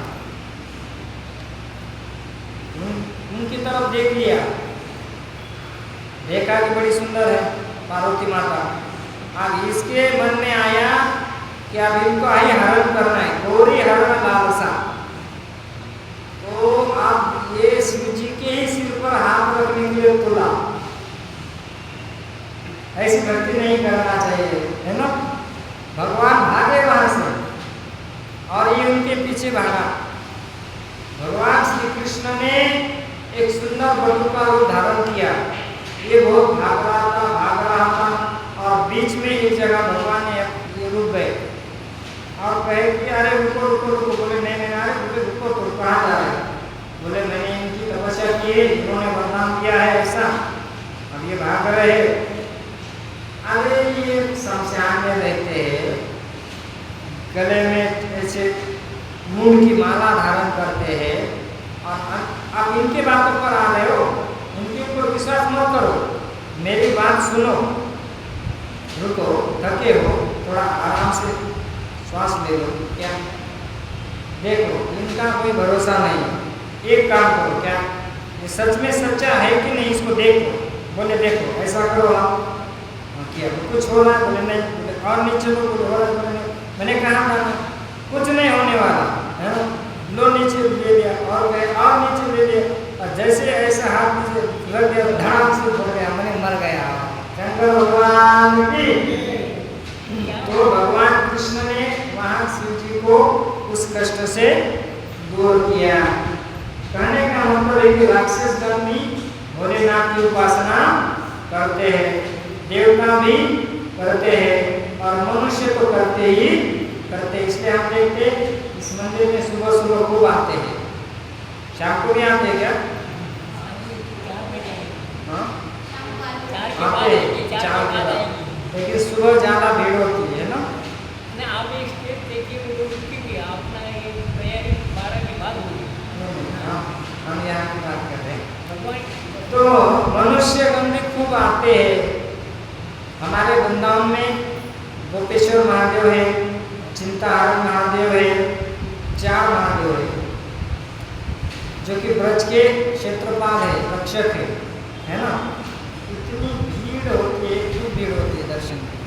उनकी तरफ देख लिया, देखा कि बड़ी सुंदर है पार्वती माता। अब इसके मन में आया कि अब इनको आई हरण करना है, गौरी हरण लालसा। तो अब ये शिव जी के ही सिर पर हाथ रखने के लिए तुला। ऐसी भक्ति नहीं करना चाहिए, है ना। भगवान भागे वहां से और ये उनके पीछे भागा। भगवान श्री कृष्ण ने एक सुंदर बटु का रूप धारण किया। ये बहुत भाग रहा था और बीच में एक जगह भगवान ने ये रुक गए और कहे कि अरे रुको रुको रुको। बोले नहीं, अरे बोले रुको, तो कहाँ जा रहे? बोले मैंने इनकी तपस्या की है, इन्होंने वरदान दिया है ऐसा, अब ये भाग रहे हैं। अरे ये शमशान में रहते हैं, गले में ऐसे मूंग की माला धारण करते हैं और आप इनके बातों पर आ रहे हो, उनके ऊपर विश्वास मत करो, मेरी बात सुनो। रुको, थके हो, थोड़ा आराम से श्वास ले लो। क्या देखो, इनका कोई भरोसा नहीं। एक काम करो, क्या ये सच में सच्चा है कि नहीं इसको देखो। बोले देखो ऐसा करो आप। किया कुछ हो रहा है, बोले नहीं, बोले और नीचे लो, बोले हो रहा है, बोले नहीं। मैंने कहा था ना कुछ नहीं होने वाला है ना। लो नीचे ले लिया और गए और नीचे ले लिया, और जैसे ऐसा हाथ नीचे लग गया धड़ाम से उड़ गया, मैंने मर गया। शंकर भगवान की। तो भगवान कृष्ण ने वहां शिव जी को उस कष्ट से दूर किया। कहने का मतलब है कि राक्षस गण भी भोलेनाथ की उपासना करते हैं, देवता भी करते हैं और मनुष्य तो करते ही करते। इसलिए हम देखते इस मंदिर में सुबह सुबह खूब आते हैं। शाम को भी आते हैं क्या? हाँ आते हैं 4 के बाद, लेकिन सुबह ज़्यादा भीड़ होती है ना। आप एक स्टेप देखिए, वो रुकेंगे अपना ये तैयारी 12 के बाद होगी। हम यहाँ की बात कर रहे हैं। भगवान तो मनुष्य गण भी खूब आते हैं। हमारे वृंदावन में गोपेश्वर महादेव है, चिंताहरण महादेव है, 4 महादेव है, जो कि ब्रज के क्षेत्रपाल है, रक्षक है ना। इतनी भीड़ होती है, खूब भीड़ होती है दर्शन की।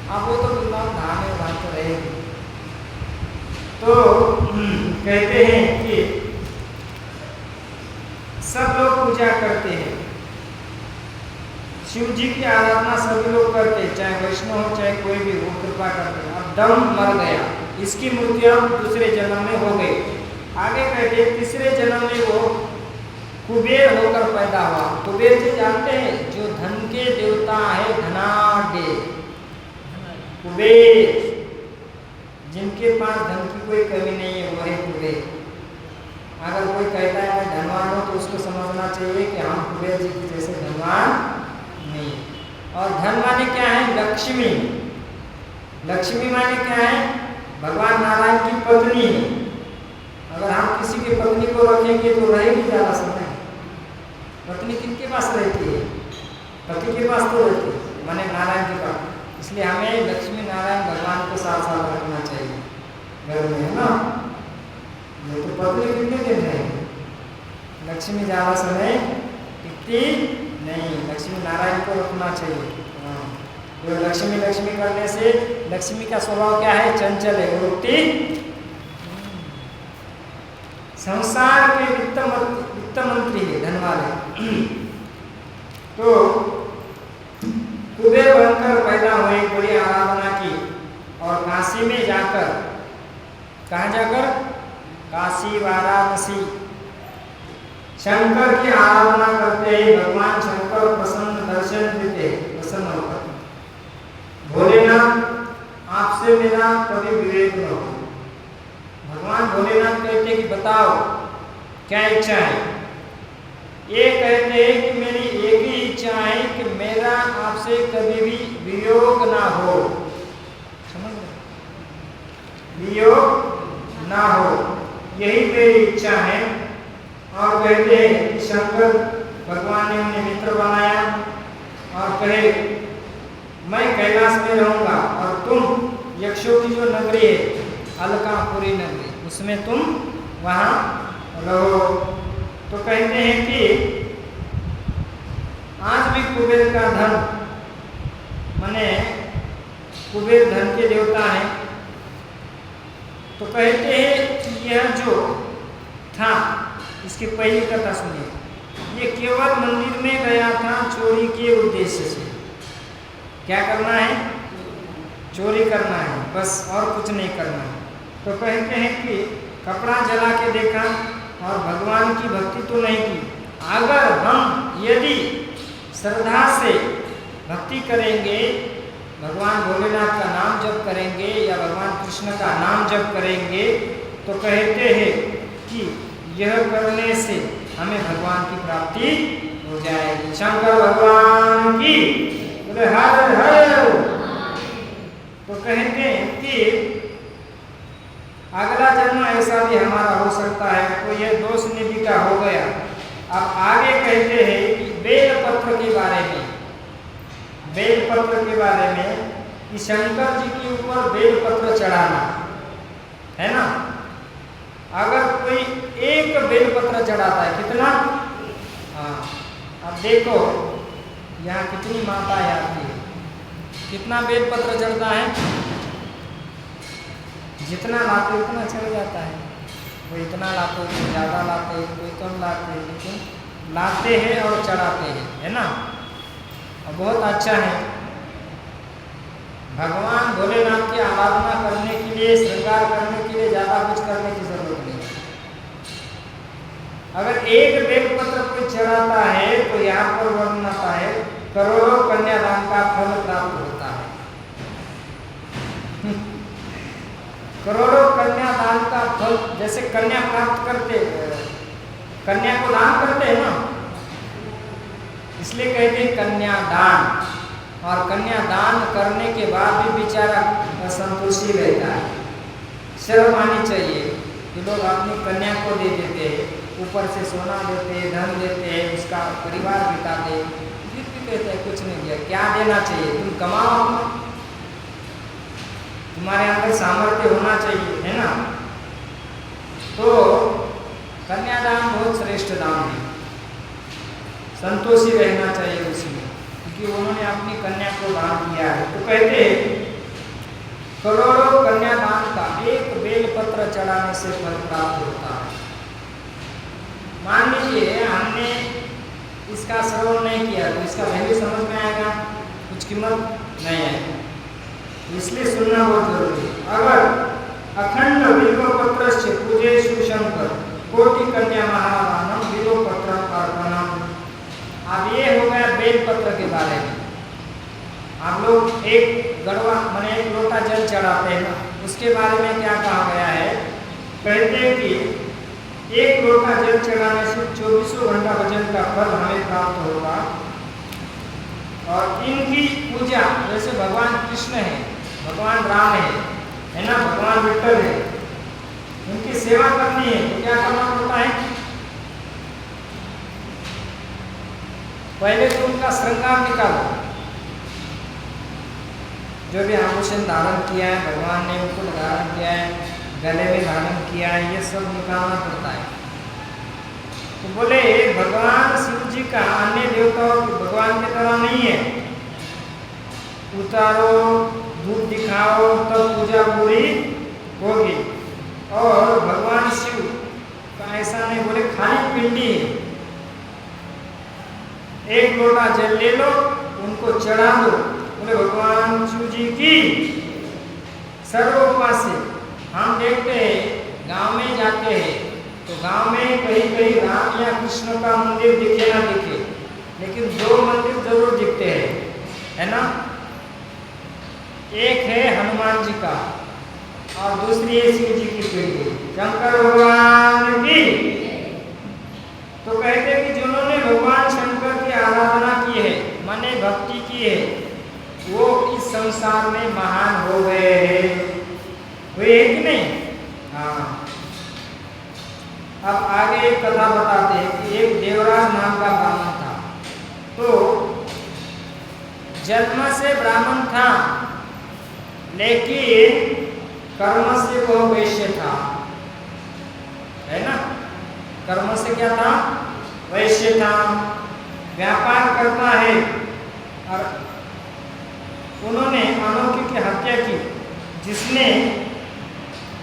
अब वो तो वृंदावन धाम है, वहाँ तो रहेगी। तो कहते हैं कि सब लोग पूजा करते हैं, शिव जी की आराधना सभी लोग करते हैं, चाहे वैष्णव हो चाहे कोई भी हो, कृपा करते हैं। अब दम मर गया, इसकी मृत्यु दूसरे जन्म में हो गई। आगे कहते तीसरे जन्म में वो कुबेर होकर पैदा हुआ। कुबेर जी जानते हैं, जो धन के देवता है, धनाढ्य कुबेर, जिनके पास धन की कोई कमी नहीं है, वही कुबेर। अगर कोई कहता है मैं धनवान हूँ, तो उसको समझना चाहिए कि हम कुबेर जी के जैसे धनवान नहीं। और धन माने क्या है? लक्ष्मी। लक्ष्मी माने क्या है? भगवान नारायण की पत्नी है। अगर हम किसी की पत्नी को रखेंगे तो रहेगी ज़्यादा समय। पत्नी किनके पास रहती है? पति के पास तो रहती है, माने नारायण के पास। इसलिए हमें लक्ष्मी नारायण भगवान को साथ साथ रखना चाहिए घर में, है ना। नहीं तो पत्नी कितने दिन रहेगी? लक्ष्मी ज़्यादा समय टिकती नहीं, लक्ष्मी नारायण को रखना चाहिए। हाँ, तो लक्ष्मी लक्ष्मी करने से, लक्ष्मी का स्वभाव क्या है? चंचल है, वो रुकती। संसार के वित्त मंत्री है, धन वाले। तो कुबेर बनकर पैदा हुए, बड़ी आराधना की और काशी में जाकर, कहाँ जाकर? काशी वाराणसी शंकर की आराधना करते हैं। भगवान शंकर प्रसन्न दर्शन देते हैं, प्रसन्न होकर। भोलेनाथ आपसे मेरा कभी विवेक न हो। भगवान भोलेनाथ कहते हैं कि बताओ क्या इच्छा है? ये कहते हैं कि मेरी एक ही इच्छा है कि मेरा आपसे कभी भी वियोग ना हो। समझ गए? वियोग ना हो, यही मेरी इच्छा है। और कहते हैं कि शंकर भगवान ने उन्हें मित्र बनाया और कहे मैं कैलाश में रहूँगा और तुम यक्षों की जो नगरी है, अलकापुरी नगरी, उसमें तुम वहाँ रहो। तो कहते हैं कि आज भी कुबेर का धन, माने कुबेर धन के देवता हैं। तो कहते हैं कि यह जो था, इसकी पहली कथा सुनिए। ये केवल मंदिर में गया था चोरी के उद्देश्य से। क्या करना है? चोरी करना है, बस, और कुछ नहीं करना है। तो कहते हैं कि कपड़ा जला के देखा और भगवान की भक्ति तो नहीं की। अगर हम यदि श्रद्धा से भक्ति करेंगे, भगवान भोलेनाथ का नाम जप करेंगे या भगवान कृष्ण का नाम जप करेंगे, तो कहते हैं कि यह करने से हमें भगवान की प्राप्ति हो जाएगी। शंकर भगवान की बोले हर हर। तो कहते हैं कि अगला जन्म ऐसा भी हमारा हो सकता है, तो यह दोष निधि का हो गया। अब आगे कहते हैं कि बेल पत्र के बारे में। बेलपत्र के बारे में कि शंकर जी के ऊपर बेलपत्र चढ़ाना है ना। अगर कोई एक बेलपत्र चढ़ाता है, कितना? हाँ, अब देखो यहाँ कितनी माताएं आती है, कितना बेलपत्र चढ़ता है, जितना लाते उतना चढ़ जाता है। कोई इतना लाते, कोई ज़्यादा लाते, कोई कम लाते, लेकिन लाते हैं और चढ़ाते हैं, है ना। और बहुत अच्छा है, भगवान भोलेनाथ की आराधना करने के लिए, श्रृंगार करने के लिए ज़्यादा कुछ करने की जरूरत नहीं। अगर एक बेलपत्र कोई चढ़ाता है तो यहाँ पर वर्णन आता है करोड़ों कन्यादान का फल प्राप्त होता है। करोड़ों कन्यादान का फल, जैसे कन्या प्राप्त करते, कन्या को दान करते हैं ना, इसलिए कहते हैं कन्यादान। और कन्यादान करने के बाद भी बेचारा असंतुष्टि रहता है। शर्म आनी चाहिए कि लोग अपनी कन्या को दे देते हैं, ऊपर से सोना देते हैं, धन देते हैं, उसका परिवार बिताते, फिर भी कहते हैं कुछ नहीं दिया। क्या देना चाहिए? तुम कमाओ, तुम्हारे अंदर सामर्थ्य होना चाहिए, है ना। तो कन्यादान बहुत श्रेष्ठ दान है, संतोषी रहना चाहिए उसमें, क्योंकि उन्होंने अपनी कन्या को दान किया है। तो कहते हैं करोड़ों कन्यादान का एक बेलपत्र चढ़ाने से फल प्राप्त होता है। मान लीजिए हमने इसका श्रवण नहीं किया तो इसका वैल्यू समझ में आएगा? कुछ कीमत नहीं है, इसलिए सुनना बहुत जरूरी है। अगर अखंड बिल्वपत्र से पूजे सुशंकर कोटि कन्या महादानम बिल्वपत्र अर्पणम। अब ये हो गया बेलपत्र के बारे में। आप लोग एक गड़वा माने एक लोटा जल चढ़ाते हैं ना, उसके बारे में क्या कहा गया है? कहते हैं कि एक लोटा जल चढ़ाने से 24 घंटा भजन का फल हमें प्राप्त होगा। और इनकी पूजा, जैसे भगवान कृष्ण है, भगवान राम है ना, भगवान विठ्ठल है, उनकी सेवा करनी है तो क्या करना पड़ता है? पहले तो उनका श्रृंगार निकालो, जो भी आभूषण धारण किया है, भगवान ने मुकुट धारण किया है, गले में धारण किया है, ये सब निकालना पड़ता है। तो बोले भगवान शिव जी का अन्य देवताओं भगवान की तरह नहीं है, उतारो धूप दिखाओ तब पूजा पूरी होगी। और भगवान शिव का ऐसा नहीं, बोले खाली पिंडी है, एक लोटा जल ले लो, उनको चढ़ा दो, बोले भगवान शिव जी की सर्वोपास्य। हम देखते हैं गांव में जाते हैं तो गांव में कहीं कहीं राम या कृष्ण का मंदिर दिखे ना दिखे, लेकिन दो मंदिर जरूर दिखते हैं, है ना। एक है हनुमान जी का और दूसरी है शिव जी की पिंडी, शंकर भगवान की। तो कहते हैं कि जिन्होंने भगवान शंकर की आराधना की है, माने भक्ति की है, वो इस संसार में महान हो गए हैं, हुए कि नहीं? हाँ। अब आगे एक कथा बताते हैं कि एक देवराज नाम का ब्राह्मण था। तो जन्म से ब्राह्मण था, लेकिन कर्म से वो वैश्य था, है ना। कर्म से क्या था? वैश्य था, व्यापार करता है। और उन्होंने अनोखी की हत्या की, जिसने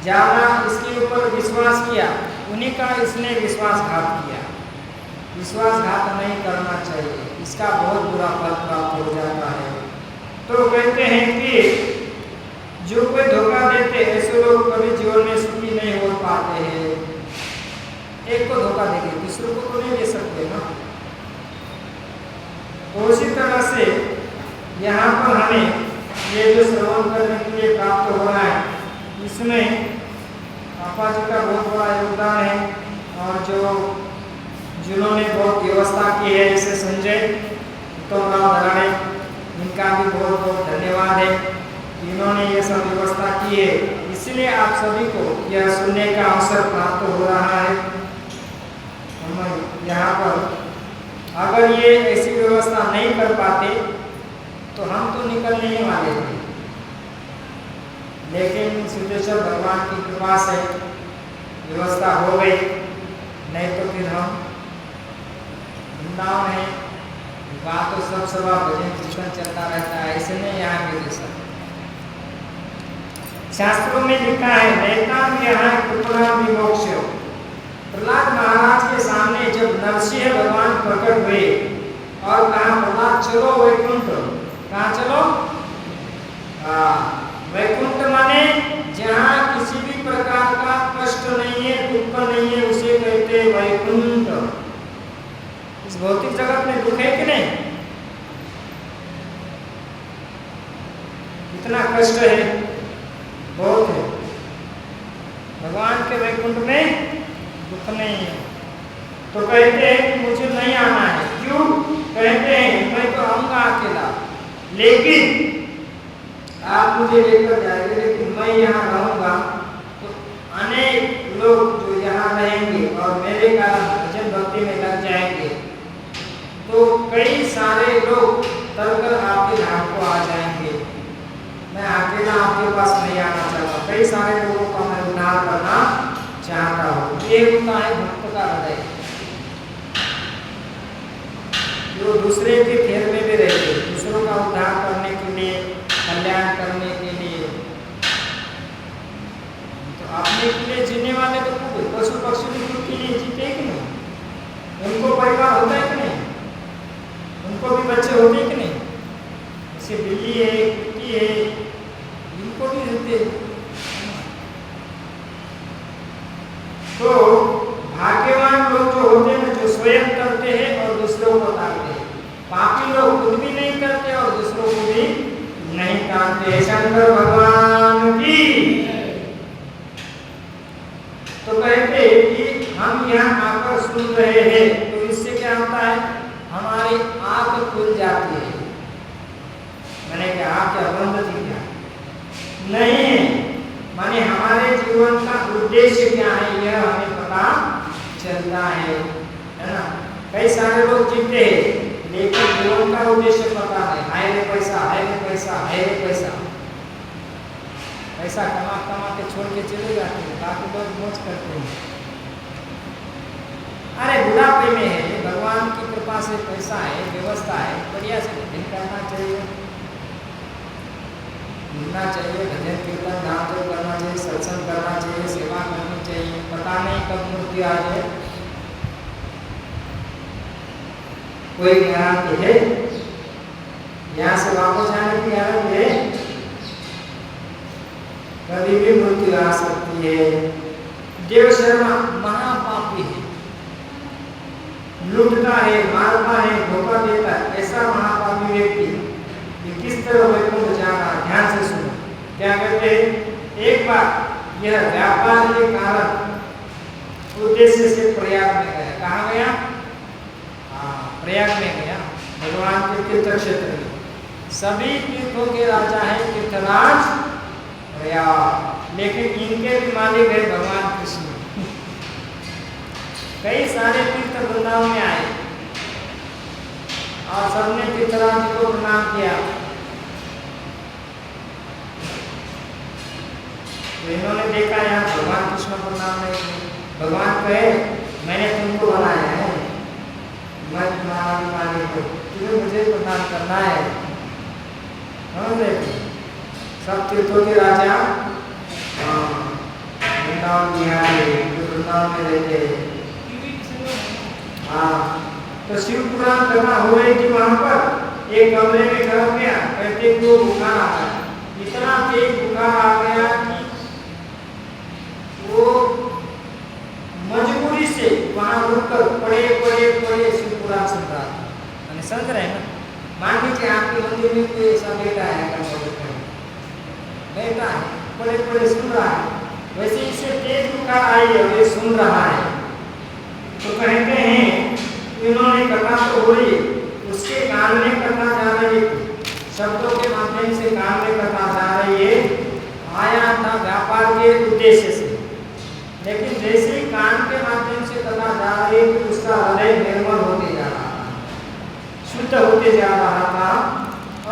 ज़्यादा इसके ऊपर विश्वास किया उन्हीं का इसने विश्वासघात किया। विश्वासघात नहीं करना चाहिए, इसका बहुत बुरा फल प्राप्त हो जाता है। तो कहते हैं कि जो कोई धोखा देते ऐसे लोग कभी जीवन में सुखी नहीं हो पाते हैं। एक को धोखा देंगे, दूसरों को तो नहीं दे सकते ना। तो उसी तरह से यहाँ पर हमें ये जो श्रवण करने के लिए प्राप्त हो रहा है, इसमें पापा जी का बहुत बड़ा योगदान है। और जो जिन्होंने बहुत व्यवस्था की है, जैसे संजय उत्तम राव धराड़े, इनका भी बहुत बहुत धन्यवाद है, इन्होंने ये सब व्यवस्था की है। इसलिए आप सभी को यह सुनने का अवसर प्राप्त हो रहा है। हम यहाँ पर अगर ये ऐसी व्यवस्था नहीं कर पाते तो हम तो निकलने ही वाले थे, लेकिन सिद्धेश्वर भगवान की कृपा से व्यवस्था हो गई, नहीं तो फिर हम वृंदावन है, वहाँ तो सब सभा भजन कीर्तन चलता रहता है, ऐसे नहीं यहाँ भी जैसा। शास्त्रों में लिखा है नैतान यहाँ कृपणा विमोक्ष। प्रहलाद महाराज के सामने जब नरसिंह भगवान प्रकट हुए और कहा प्रहलाद चलो वैकुंठ, कहाँ चलो? वैकुंठ माने जहाँ किसी भी प्रकार का कष्ट नहीं है, दुख नहीं है, उसे कहते हैं वैकुंठ। इस भौतिक जगत में दुख है कि नहीं? कितना कष्ट है, बहुत है। भगवान के वैकुंठ में दुख नहीं है। तो कहते हैं कि मुझे नहीं आना है। क्यों? कहते हैं मैं तो आऊंगा अकेला, लेकिन आप मुझे लेकर जाएंगे, लेकिन मैं यहाँ रहूंगा तो अनेक लोग जो यहाँ रहेंगे और मेरे कारण भजन भक्ति में लग जाएंगे, तो कई सारे लोग तरकर आपके धाम को आ जाएंगे। मैं अकेला आपके पास नहीं आना चाहता, कई सारे लोगों का मैं उद्धार करना चाहता हूँ। ये होता है भक्त का हृदय, जो दूसरे के फेर में भी रहते, दूसरों का उद्धार करने के लिए, कल्याण करने के लिए। तो अपने के लिए जीने वाले तो खूब, पशु पक्षी भी खुद के लिए जीते कि नहीं? उनको परिवार होता है कि नहीं? उनको भी बच्चे होते हैं कि नहीं? जैसे बिल्ली है, कुत्ती है, इनको भी होते। तो भाग्यवान लोग जो होते हैं, जो स्वयं करते हैं और दूसरों को ताकते हैं। बाकी लोग खुद भी नहीं करते और दूसरों को भी नहीं ताकते। शंकर भगवान की। तो कहते कि हम यहाँ आकर सुन रहे हैं, तो इससे क्या होता है? हमारी आंख खुल जाती है। मैंने कहा आंख क्या बंद थी क्या? नहीं, माने हमारे जीवन का उद्देश्य क्या है यह हमें पता चलता है ना? कई सारे लोग जीते हैं, लेकिन जीवन का उद्देश्य पता नहीं। हाय रे पैसा, हाय रे पैसा, हाय रे पैसा, पैसा कमा कमा के छोड़ के चले जाते हैं, बाकी लोग मौज करते हैं। अरे बुढ़ापे में है, भगवान की कृपा से पैसा है, व्यवस्था है, बढ़िया से भजन करना चाहिए, घूमना चाहिए, भजन कीर्तन नाम जप करना चाहिए, सत्संग करना चाहिए, सेवा करनी चाहिए। पता नहीं कब मूर्ति आ जाए, कोई गारंटी है? यहाँ से वापस आने की गारंटी है? कभी भी मृत्यु आ सकती है। देव शर्मा महापापी है, लूटता है, मारता है, धोखा देता है, ऐसा महापापी व्यक्ति किस तरह वैकुंठ जाना? ध्यान से सुनो, क्या कहते हैं? एक बार यह व्यापार के कारण उद्देश्य से प्रयाग में गया। कहाँ गया? प्रयाग में गया, भगवान के तीर्थ क्षेत्र में। सभी तीर्थों के राजा है तीर्थराज प्रयाग, लेकिन इनके भी मालिक है भगवान कृष्ण। कई सारे तीर्थ वृंदावन में आए और सबने तीर्थराज जी को प्रणाम किया। तो इन्होंने देखा यहाँ भगवान कृष्ण प्रणाम नहीं किए। भगवान कहे मैंने तुमको बनाया है, मैं तुम्हारा मालिक हूँ, तुम्हें मुझे प्रणाम करना है। सब तीर्थों के राजा वृंदावन बिहारी जो वृंदावन में रहते हैं। तो शिव पुराण करना हो रही थी, वहां पर एक कमरे में खड़ा गया, कहते कि वो बुखार आ गया, इतना तेज बुखार आ गया कि वो मजबूरी से वहां रुककर पड़े पड़े पड़े शिव पुराण सुन रहा था। मैंने समझ रहे हैं ना? मान लीजिए आपके मंदिर में कोई ऐसा बेटा है, बेटा है, पड़े पड़े सुन रहा है, वैसे इसे तेज बुखार आई है और ये सुन रहा है। तो कहते हैं इन्होंने कथा तो हो रही, उसके कान में कथा जा रही थी, शब्दों के माध्यम से कान में कथा जा रही है। आया था व्यापार के उद्देश्य से, लेकिन जैसे ही कान के माध्यम से कथा जा रही है उसका हृदय निर्मल होते जा रहा था, शुद्ध होते जा रहा था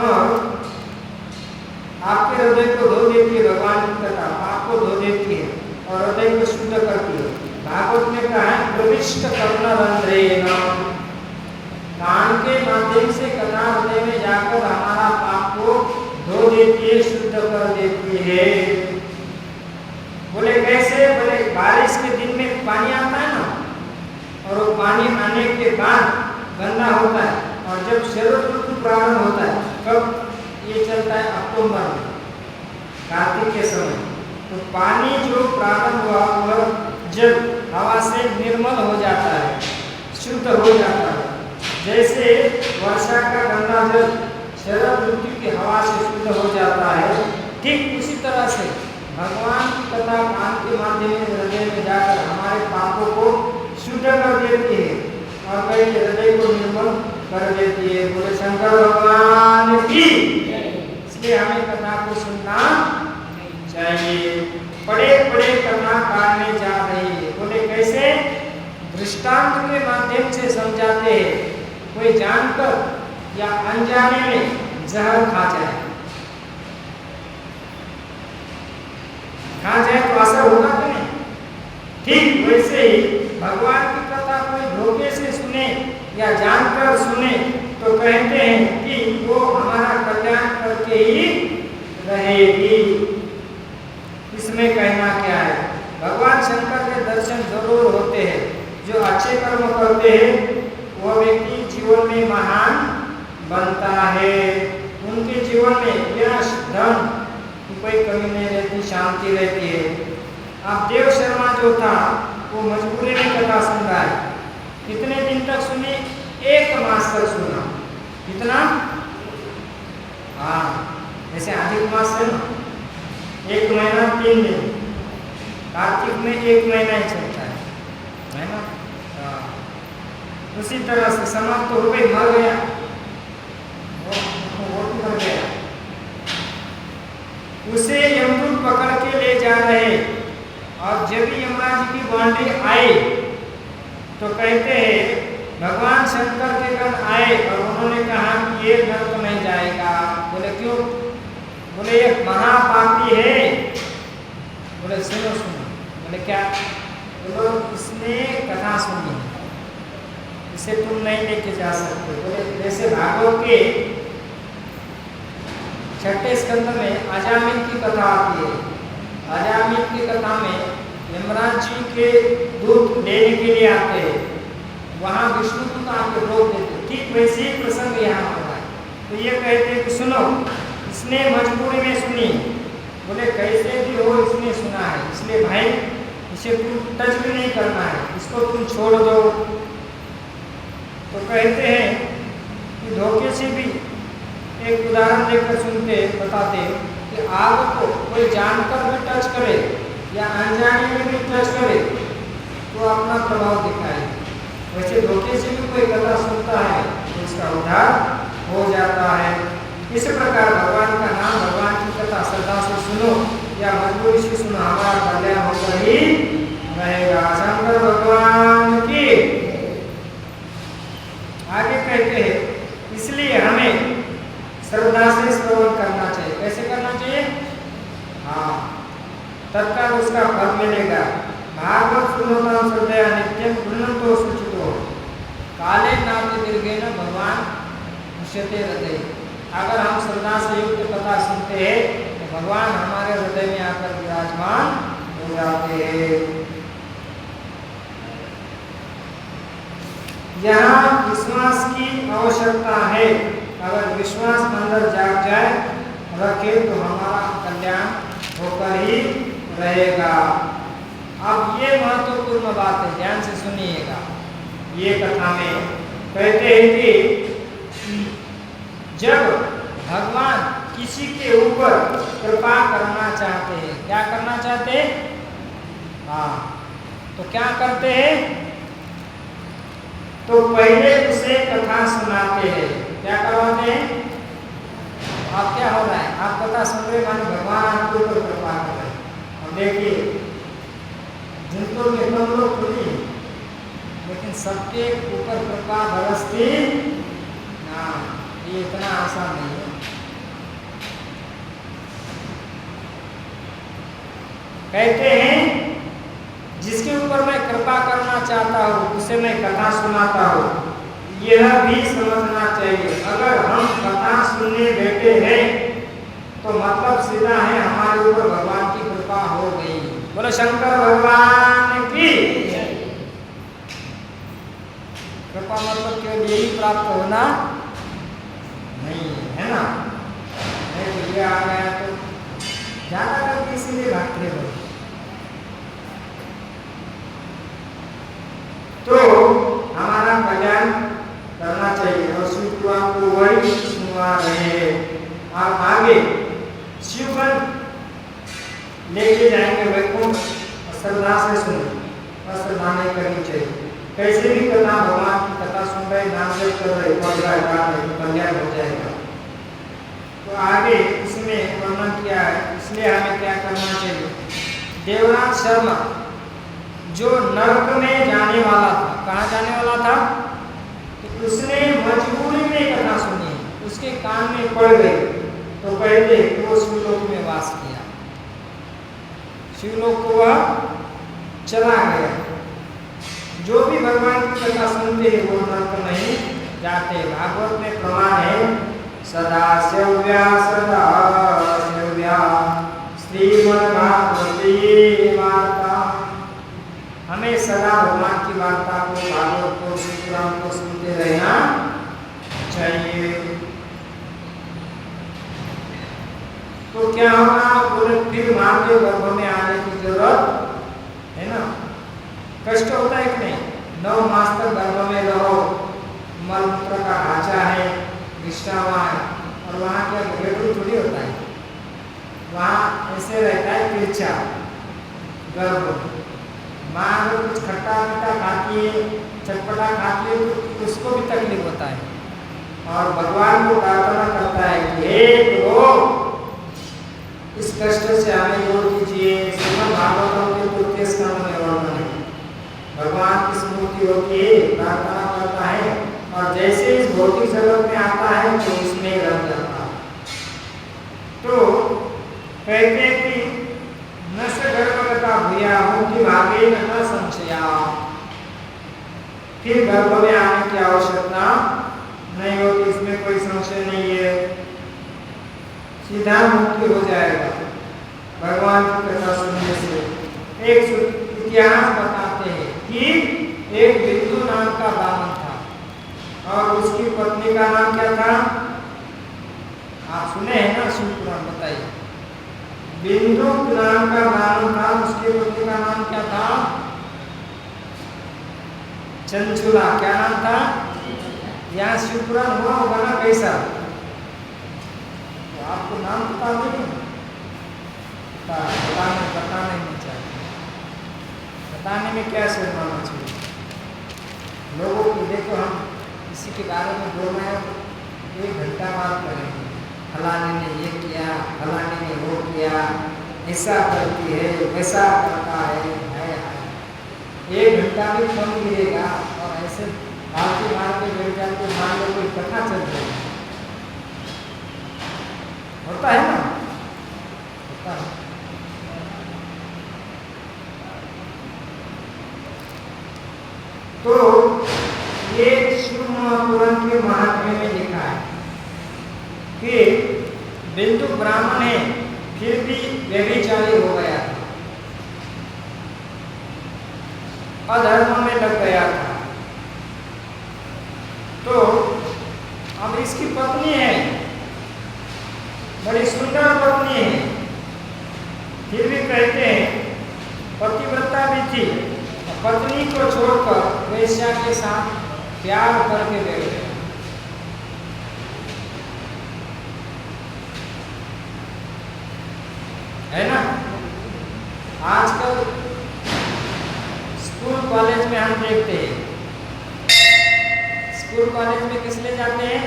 और आपके हृदय को धो देती है। भगवान की कथा पाप को धो देती है और हृदय को शुद्ध करती है। भागवत में कहा है प्रविष्ट कर्णरंध्रेण, कान के माध्यम से कथा हृदय में जाकर हमारा पाप को धो देती है, शुद्ध कर देती है। बोले कैसे? बोले बारिश के दिन में पानी आता है ना, और वो पानी आने के बाद गंदा होता है, और जब शरद ऋतु प्रारंभ होता है, कब ये चलता है? अक्टूबर में, कार्तिक के समय। तो पानी जो प्रारंभ हुआ वह जब हवा से निर्मल हो जाता है, शुद्ध हो जाता है, जैसे वर्षा का गंगा जल शरद ऋतु की हवा से शुद्ध हो जाता है, ठीक उसी तरह से भगवान की कथा कान के माध्यम से हृदय में जाकर हमारे पापों को शुद्ध कर देती है और कई हृदय को निर्मल कर देती है। बोले शंकर भगवान की। इसलिए हमें कथा को सुनना चाहिए। बड़े बड़े कथा कान में जा रही है। बोले कैसे? दृष्टांत के माध्यम से समझाते हैं। कोई जानकर या अनजाने में जहर खा जाए तो असर होगा कि नहीं? ठीक वैसे ही भगवान की कथा कोई धोखे से सुने या जानकर सुने तो कहते हैं कि वो हमारा कल्याण करके ही रहेगी। इसमें कहना क्या है? भगवान शंकर के दर्शन जरूर होते हैं। जो अच्छे कर्म करते हैं वह व्यक्ति जीवन में महान बनता है। उनके जीवन में यश धन की कोई कमी नहीं रहती, शांति रहती है। अब देव शर्मा जो था वो मजबूरी में कथा सुन रहा है। कितने दिन तक सुनी? 1 मास तक सुना। कितना? हाँ, जैसे अधिक मास है ना, 1 महीना 3 दिन, कार्तिक में 1 महीना ही चलता है ना? उसी तरह से समाप्त हो गई, मर गया, वो मर गया। उसे यमदूत पकड़ के ले जा रहे, और जब भी यमराज की बाउंड्री आई तो कहते हैं भगवान शंकर के गण आए और उन्होंने कहा कि ये नरक नहीं जाएगा। बोले क्यों? बोले ये महापापी है। बोले सुनो सुनो। बोले क्या? बोलो इसने कथा सुनी, इसे तुम नहीं लेके जा सकते। बोले जैसे भागवत के 6ठे स्कंद में अजामिल की कथा आती है। अजामिल की कथा में यमराज जी के दूत लेने के लिए आते हैं, वहाँ विष्णु दूत आके रोक देते। ठीक वैसे ही प्रसंग यहाँ हो रहा है। तो ये कहते हैं कि सुनो, इसने मजबूरी में सुनी। बोले कैसे भी हो इसने सुना है, इसलिए भाई इसे तुम टच भी नहीं करना है, इसको तुम छोड़ दो। तो कहते हैं कि धोखे से भी एक उदाहरण देकर सुनते बताते कि आग को कोई जानकर भी टच करे या अनजाने में भी टच करे तो अपना प्रभाव दिखाए। वैसे धोखे से भी कोई कथा सुनता है तो इसका उद्धार हो जाता है। इस प्रकार भगवान का नाम, भगवान की कथा श्रद्धा से सुनो या मजबूरी से सुनो, हमारा कल्याण होकर ही रहेगा। शंकर भगवान की। आगे कहते हैं इसलिए हमें श्रद्धा से श्रवण करना चाहिए। कैसे करना चाहिए? हाँ, तत्काल उसका फल मिलेगा। भागवत सुनोता श्रद्धया नित्यम गृह्णन्तो शुचितो काले नाते दीर्घेन भगवान मुष्यते हृदय। अगर हम श्रद्धा से युक्त कथा सुनते हैं तो भगवान हमारे हृदय में आकर विराजमान हो जाते हैं। यहाँ विश्वास की आवश्यकता है। अगर विश्वास अंदर जाग जाए रखे तो हमारा कल्याण होकर ही रहेगा। अब ये महत्वपूर्ण बात है, ध्यान से सुनिएगा। ये कथा में कहते हैं कि जब भगवान किसी के ऊपर कृपा करना चाहते हैं, क्या करना चाहते हैं? हाँ, तो क्या करते हैं? तो पहले उसे कथा सुनाते हैं। क्या करवाते हैं? आप क्या हो रहा है? आप कथा सुन रहे माने भगवान आपके ऊपर कृपा कर रहे हैं। और देखिए जिनको के कम लोग खुली, लेकिन सबके ऊपर कृपा बरसती ना, ये इतना आसान नहीं है। कहते हैं जिसके ऊपर मैं कृपा करना चाहता हूँ उसे मैं कथा सुनाता हूँ। यह भी समझना चाहिए, अगर हम कथा सुनने बैठे हैं तो मतलब सीधा है हमारे ऊपर भगवान की कृपा हो गई। बोलो शंकर भगवान की। कृपा मतलब केवल यही प्राप्त होना नहीं है ना। नहीं तो ये आ गया तो ज्यादा करके इसीलिए भागते हो। तो हमारा कल्याण करना चाहिए और शिव पुराण को वही सुनवा रहे हैं। आप आगे शिवगण लेके जाएंगे वैकुंठ, श्रद्धा से सुने और श्रद्धा नहीं करनी चाहिए। कैसे भी करना, भगवान की कथा सुन रहे, नाम जप कर रहे, पढ़ रहे तो कल्याण हो जाएगा। तो आगे इसमें वर्णन किया है, इसलिए हमें क्या करना चाहिए। देवराज शर्मा जो नरक में जाने वाला था, कहाँ जाने वाला था, तो उसने मजबूरी में कथा सुनी, उसके कान में पड़ गई, तो कहते वो शिवलोक में वास किया, शिवलोक को वह चला गया। जो भी भगवान की कथा सुनते हैं वो नरक नहीं जाते। भागवत में प्रमाण है, सदा सेव्या श्रीमद्भागवते वार्ता। हमें सदा भगवान की वार्ता को, भागवत को, शिव पुराण को सुनते रहना चाहिए। तो क्या होगा, बोले फिर मां के गर्भ में आने की जरूरत है ना। कष्ट होता है कि नहीं, 9 मास तक गर्भ में रहो, मलमूत्र का ढांचा है, विष्ठावा है, और वहाँ क्या बेडरूम थोड़ी होता है, वहाँ ऐसे रहता है तिरछा गर्भ। माँ अगर कुछ खट्टा मीठा खाती है, चटपटा खाती है तो उसको भी तकलीफ होता है, और भगवान को प्रार्थना करता है कि हे प्रभु इस कष्ट से हमें दूर कीजिए। श्रीमद् भागवतम के 33 स्कंद में वर्णन है, भगवान की स्मृति होती है, प्रार्थना करता है, और जैसे इस भौतिक जगत में आता है तो उसमें रह जाता है। तो कहते हैं कि न से गर्भगता भूया मुक्ति भागे न संशया। फिर गर्भ में आने की आवश्यकता नहीं होती, इसमें कोई संशय नहीं है, सीधा मुक्ति हो जाएगा भगवान की कथा सुनने से। एक इतिहास बताते हैं कि एक बिंदु नाम का ब्राह्मण था और उसकी पत्नी का नाम क्या था, आप सुने हैं ना शिव पुराण, बताइए। बिंदु नाम का ब्राह्मण था, उसकी पत्नी का नाम क्या था, चंचुला। क्या नाम था, यहाँ शिव पुराण हुआ होगा ना कैसा, तो आपको नाम पता नहीं, बताने नहीं चाहिए, बताने में क्या शर्माना चाहिए लोगों को। देखो हम किसी के बारे में बोल रहे हैं तो 1 घंटा बात करेंगे, फलाने ने ये किया, फलाने ने वो किया, ऐसा करती है, वैसा करता है। 1 घंटा भी कम गिरेगा और ऐसे फालतू मार के बैठ जाते, मान लो कोई कथा चल रही है, होता है ना, होता है। तो ये शिव पुराण के महात्म्य में लिखा है कि बिंदु ब्राह्मण है फिर भी व्यभिचारी हो गया था, अधर्म में लग गया था। तो अब इसकी पत्नी है, बड़ी सुंदर पत्नी है, फिर भी कहते हैं पतिव्रता भी थी, पत्नी को छोड़कर वेश्या के साथ प्यार करके बैठ गया। है ना, आजकल स्कूल कॉलेज में हम देखते हैं, स्कूल कॉलेज में किस लिए जाते हैं,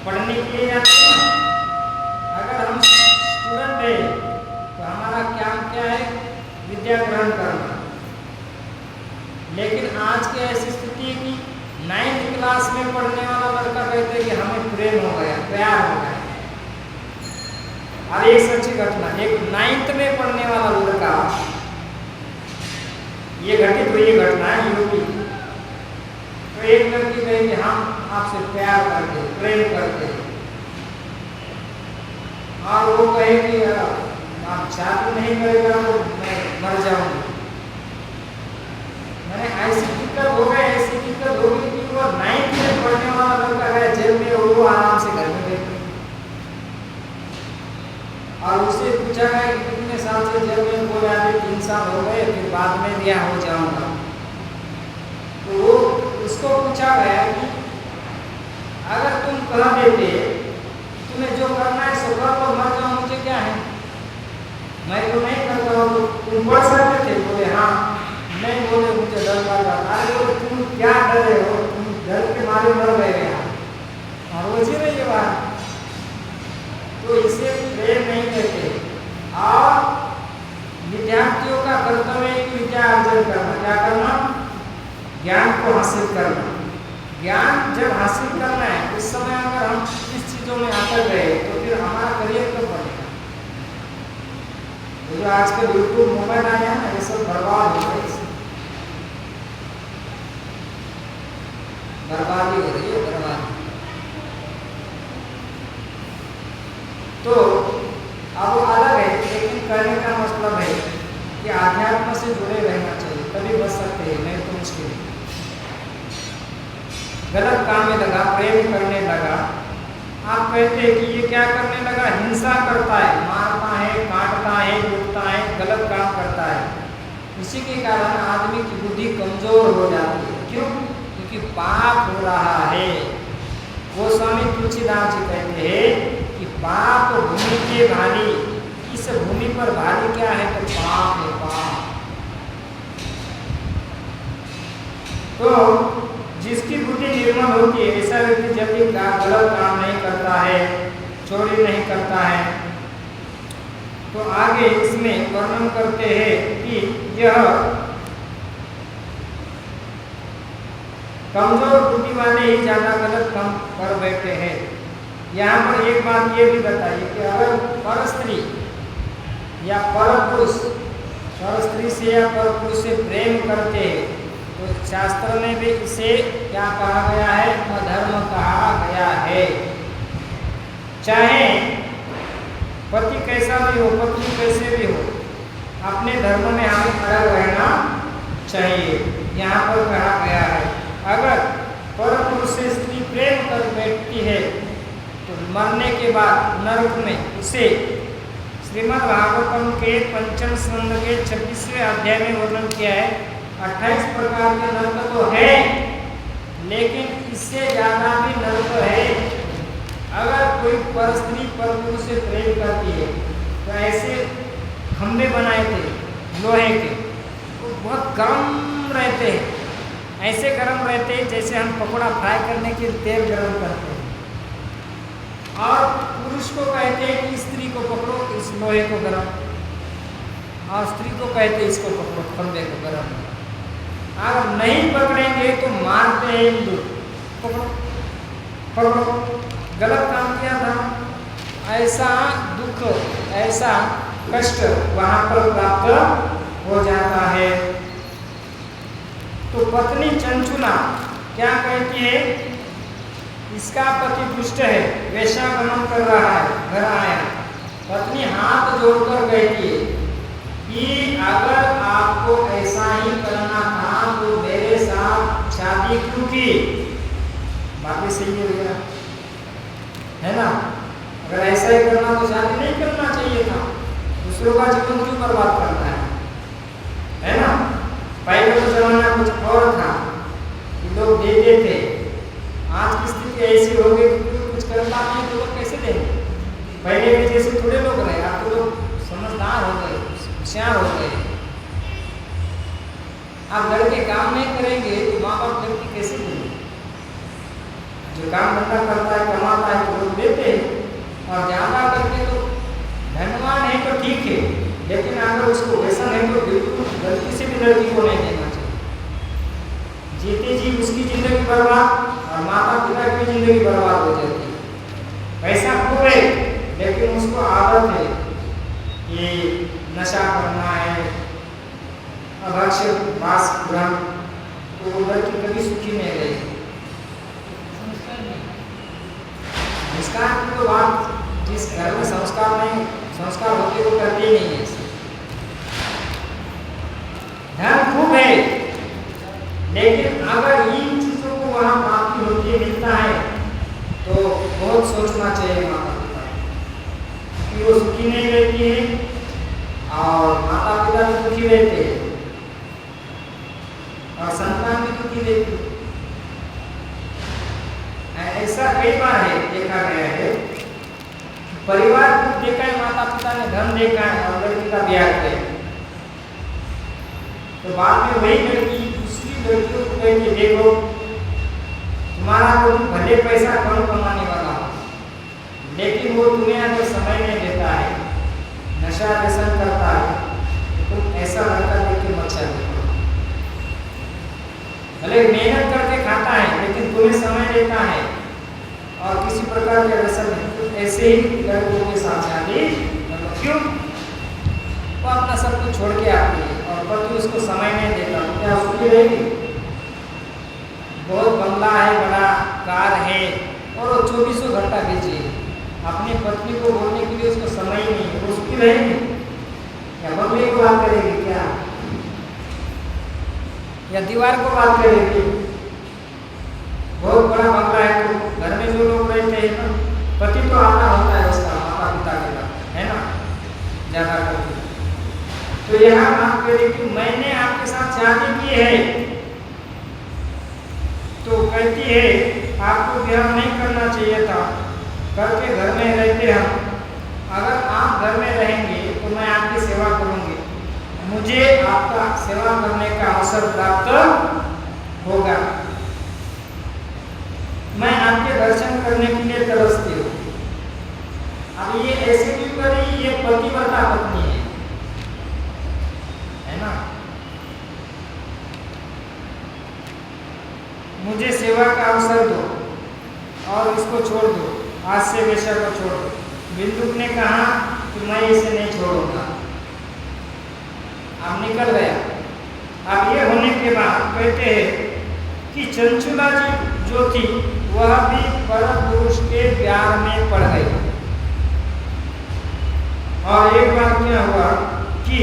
पढ़ने के लिए जाते हैं। अगर हम स्टूडेंट हैं तो हमारा काम क्या है, विद्या ग्रहण करना। लेकिन आज की ऐसी स्थिति है कि 9th क्लास में पढ़ने वाला लड़का कहते हैं कि हमें प्रेम हो गया, प्यार हो गया। और एक सच्ची घटना, एक 9th में पढ़ने वाला लड़का ये घटित हुई ये घटना है यूपी की। तो एक लड़की कहे कि हम आपसे प्यार करते प्रेम करते, और वो कहे कि आप शादी नहीं करेगा तो मैं मर जाऊंगी। मैंने ऐसी दिक्कत हो गई कि वो 9th में पढ़ने वाला लड़का गया जेल में, वो आराम से घर में बैठे, और उससे पूछा गया कि कितने साल से जेल में, बोले अभी 3 साल हो गए, फिर बाद में रिहा हो जाऊंगा। तो वो उसको पूछा गया कि अगर तुम कह देते तुम्हें जो करना है सो कर लो, मर जाओ, मुझे क्या है, मैं तो नहीं करता हूँ, तो तुम पढ़ सकते थे? बोले हाँ। नहीं, बोले मुझे डर लगा। अरे बोले तुम क्या डरे हो, तुम डर के मारे मर गए यहाँ, और वो जी रही है बात। तो इसे प्रेम नहीं कहते। और विद्यार्थियों का कर्तव्य है कि विद्या अर्जन करना, क्या करना, ज्ञान को हासिल करना। ज्ञान जब हासिल करना है उस समय अगर हम इस चीजों में आकर गए तो फिर हमारा करियर कब बनेगा? जो आजकल यूट्यूब मोबाइल आया है ना, ये सब बर्बाद हो गई, बर्बादी हो रही है, बर्बादी। तो अब अलग है, लेकिन कहने का मतलब है कि आध्यात्म से जुड़े रहना चाहिए, तभी बच सकते हैं, नहीं तो मुश्किल है। गलत काम में लगा, प्रेम करने लगा, आप कहते हैं कि ये क्या करने लगा, हिंसा करता है, मारता है, काटता है, लूटता है, गलत काम करता है। इसी के कारण आदमी की बुद्धि कमजोर हो जाती है। क्यों? क्योंकि पाप हो रहा है। वो स्वामी तुलसीदास जी कहते हैं कि पाप भूमि के भारी, इस भूमि पर भारी क्या है, तो पाप है, पाप। तो जिसकी बुद्धि निर्मल होती है, ऐसा व्यक्ति जब भी गलत काम नहीं करता है, चोरी नहीं करता है। तो आगे इसमें वर्णन करते हैं कि यह कमजोर बुद्धि वाले ही ज्यादा गलत काम कर बैठे हैं। यहाँ पर एक बात ये भी बताइए कि अगर पर स्त्री या पर पुरुष, पर स्त्री से या पर पुरुष से प्रेम करते हैं तो शास्त्र में भी इसे क्या कहा गया है, अधर्म कहा गया है। चाहे पति कैसा भी हो, पत्नी कैसे भी हो, अपने धर्म में हमें अड़ग रहना चाहिए, यहाँ पर कहा गया है। अगर पर पुरुष से स्त्री प्रेम कर बैठती है तो मरने के बाद नरक में उसे श्रीमद् भागवतम के 5म स्कंद के 26वें अध्याय में वर्णन किया है। 28 प्रकार के नरक तो है, लेकिन इससे ज्यादा भी नरक है। अगर कोई पर स्त्री पर पुरुष से प्रेम करती है तो ऐसे खंभे बनाए थे लोहे के, वो बहुत गर्म रहते हैं, ऐसे गर्म रहते हैं जैसे हम पकौड़ा फ्राई करने के तेल गर्म करते हैं। और पुरुष को कहते हैं कि स्त्री को पकड़ो इस लोहे को गर्म, और स्त्री को कहते हैं इसको पकड़ो खंभे को गर्म। अगर नहीं पकड़ेंगे तो मारते हैं हिंदू, पकड़ो पकड़ो, गलत काम किया था, ऐसा दुख, ऐसा कष्ट वहाँ पर प्राप्त हो जाता है। तो पत्नी चंचुला क्या कहती है, इसका पति दुष्ट है, वेश्यागमन कर रहा है, घर आया, पत्नी हाथ जोड़कर कहती है कि अगर आपको ऐसा ही करना था तो मेरे साथ शादी क्यों की? बाकी सही है भैया, है ना? अगर ऐसा ही करना तो शादी नहीं करना चाहिए था, दूसरों का जीवन क्यों बर्बाद करना है ना? पहले तो जमाना कुछ और था कि लोग देते थे, आज की स्थिति ऐसी हो गई कि कुछ करना नहीं तो लोग कैसे देंगे? पहले के जैसे थोड़े लोग रहे, अब तो लोग समझदार हो गए, होशियार हो गए। आप लड़के काम नहीं करेंगे तो माँ बाप लड़की कैसे देंगे? जो काम धंधा करता है, कमाता है तो लोग देते हैं, और ज्यादा करके तो धनवान है तो ठीक है, लेकिन अगर उसको वैसा नहीं तो बिल्कुल गलती से भी लड़की को नहीं देना चाहिए। जीते जी उसकी जिंदगी बर्बाद और माता पिता की जिंदगी बर्बाद हो जाती है। पैसा खूब है लेकिन उसको आदत है ये नशा करना है, अभक्ष्य पास ग्रहण, तो वो लड़की कभी सुखी नहीं रही। संस्कार नहीं। संस्कार की तो बात, जिस घर में संस्कार नहीं, संस्कार होते वो करते ही नहीं है। धन खूब है, लेकिन अगर इन चीजों को वहां प्राप्ति होती है, मिलता है, तो बहुत सोचना चाहिए माता पिता कि वो सुखी नहीं रहती है और माता पिता भी दुखी रहते हैं और संतान भी दुखी रहती है। ऐसा कई बार है, देखा गया है, परिवार को देखा है, माता पिता ने धन देखा है और लड़की का ब्याह किया, तो बाद में वही लड़की दूसरी लड़कियों को कहती, देखो तुम्हारा तो भले पैसा कम कमाने वाला हो, लेकिन वो तुम्हें अगर समय नहीं देता है, नशा व्यसन करता है, तो तुम ऐसा लड़का देख के मत चाहिए। भले मेहनत करके खाता है, लेकिन तुम्हें समय देता है और किसी प्रकार का व्यसन नहीं, तो ऐसे ही लड़कों के साथ शादी क्यों? वो अपना सब कुछ छोड़ के आती है और पति उसको समय नहीं देता, तो क्या उसकी रहेगी? बहुत बंगला है, बड़ा कार है और वो 24 घंटा बिजी है, अपनी पत्नी को बोलने के लिए उसको समय ही नहीं है, वो उसकी रहेगी या बंगले को बात करेगी क्या, या दीवार को बात करेगी? बहुत बड़ा बंगला है तो घर में जो लोग रहते हैं ना, पति तो आता होता है उसका माता पिता के साथ, है ना, ज्यादा करके। तो यहाँ बात करें कि मैंने आपके साथ शादी की है, तो कहती है आपको ब्याह नहीं करना चाहिए था, करके घर में रहते हम, अगर आप घर में रहेंगे तो मैं आपकी सेवा करूंगी, मुझे आपका सेवा करने का अवसर प्राप्त होगा, मैं आपके दर्शन करने के लिए तरसती हूँ। अब ये ऐसे क्यों करी? ये पतिव्रता पत्नी है ना, मुझे सेवा का अवसर दो और इसको छोड़ दो, आज से वेश्या को छोड़ दो। बिंदुक ने कहा कि मैं इसे नहीं छोड़ूंगा, अब निकल गया। अब ये होने के बाद कहते हैं कि चंचुला जी जो थी वह भी परम पुरुष के प्यार में पड़ गई। और एक बार क्या हुआ कि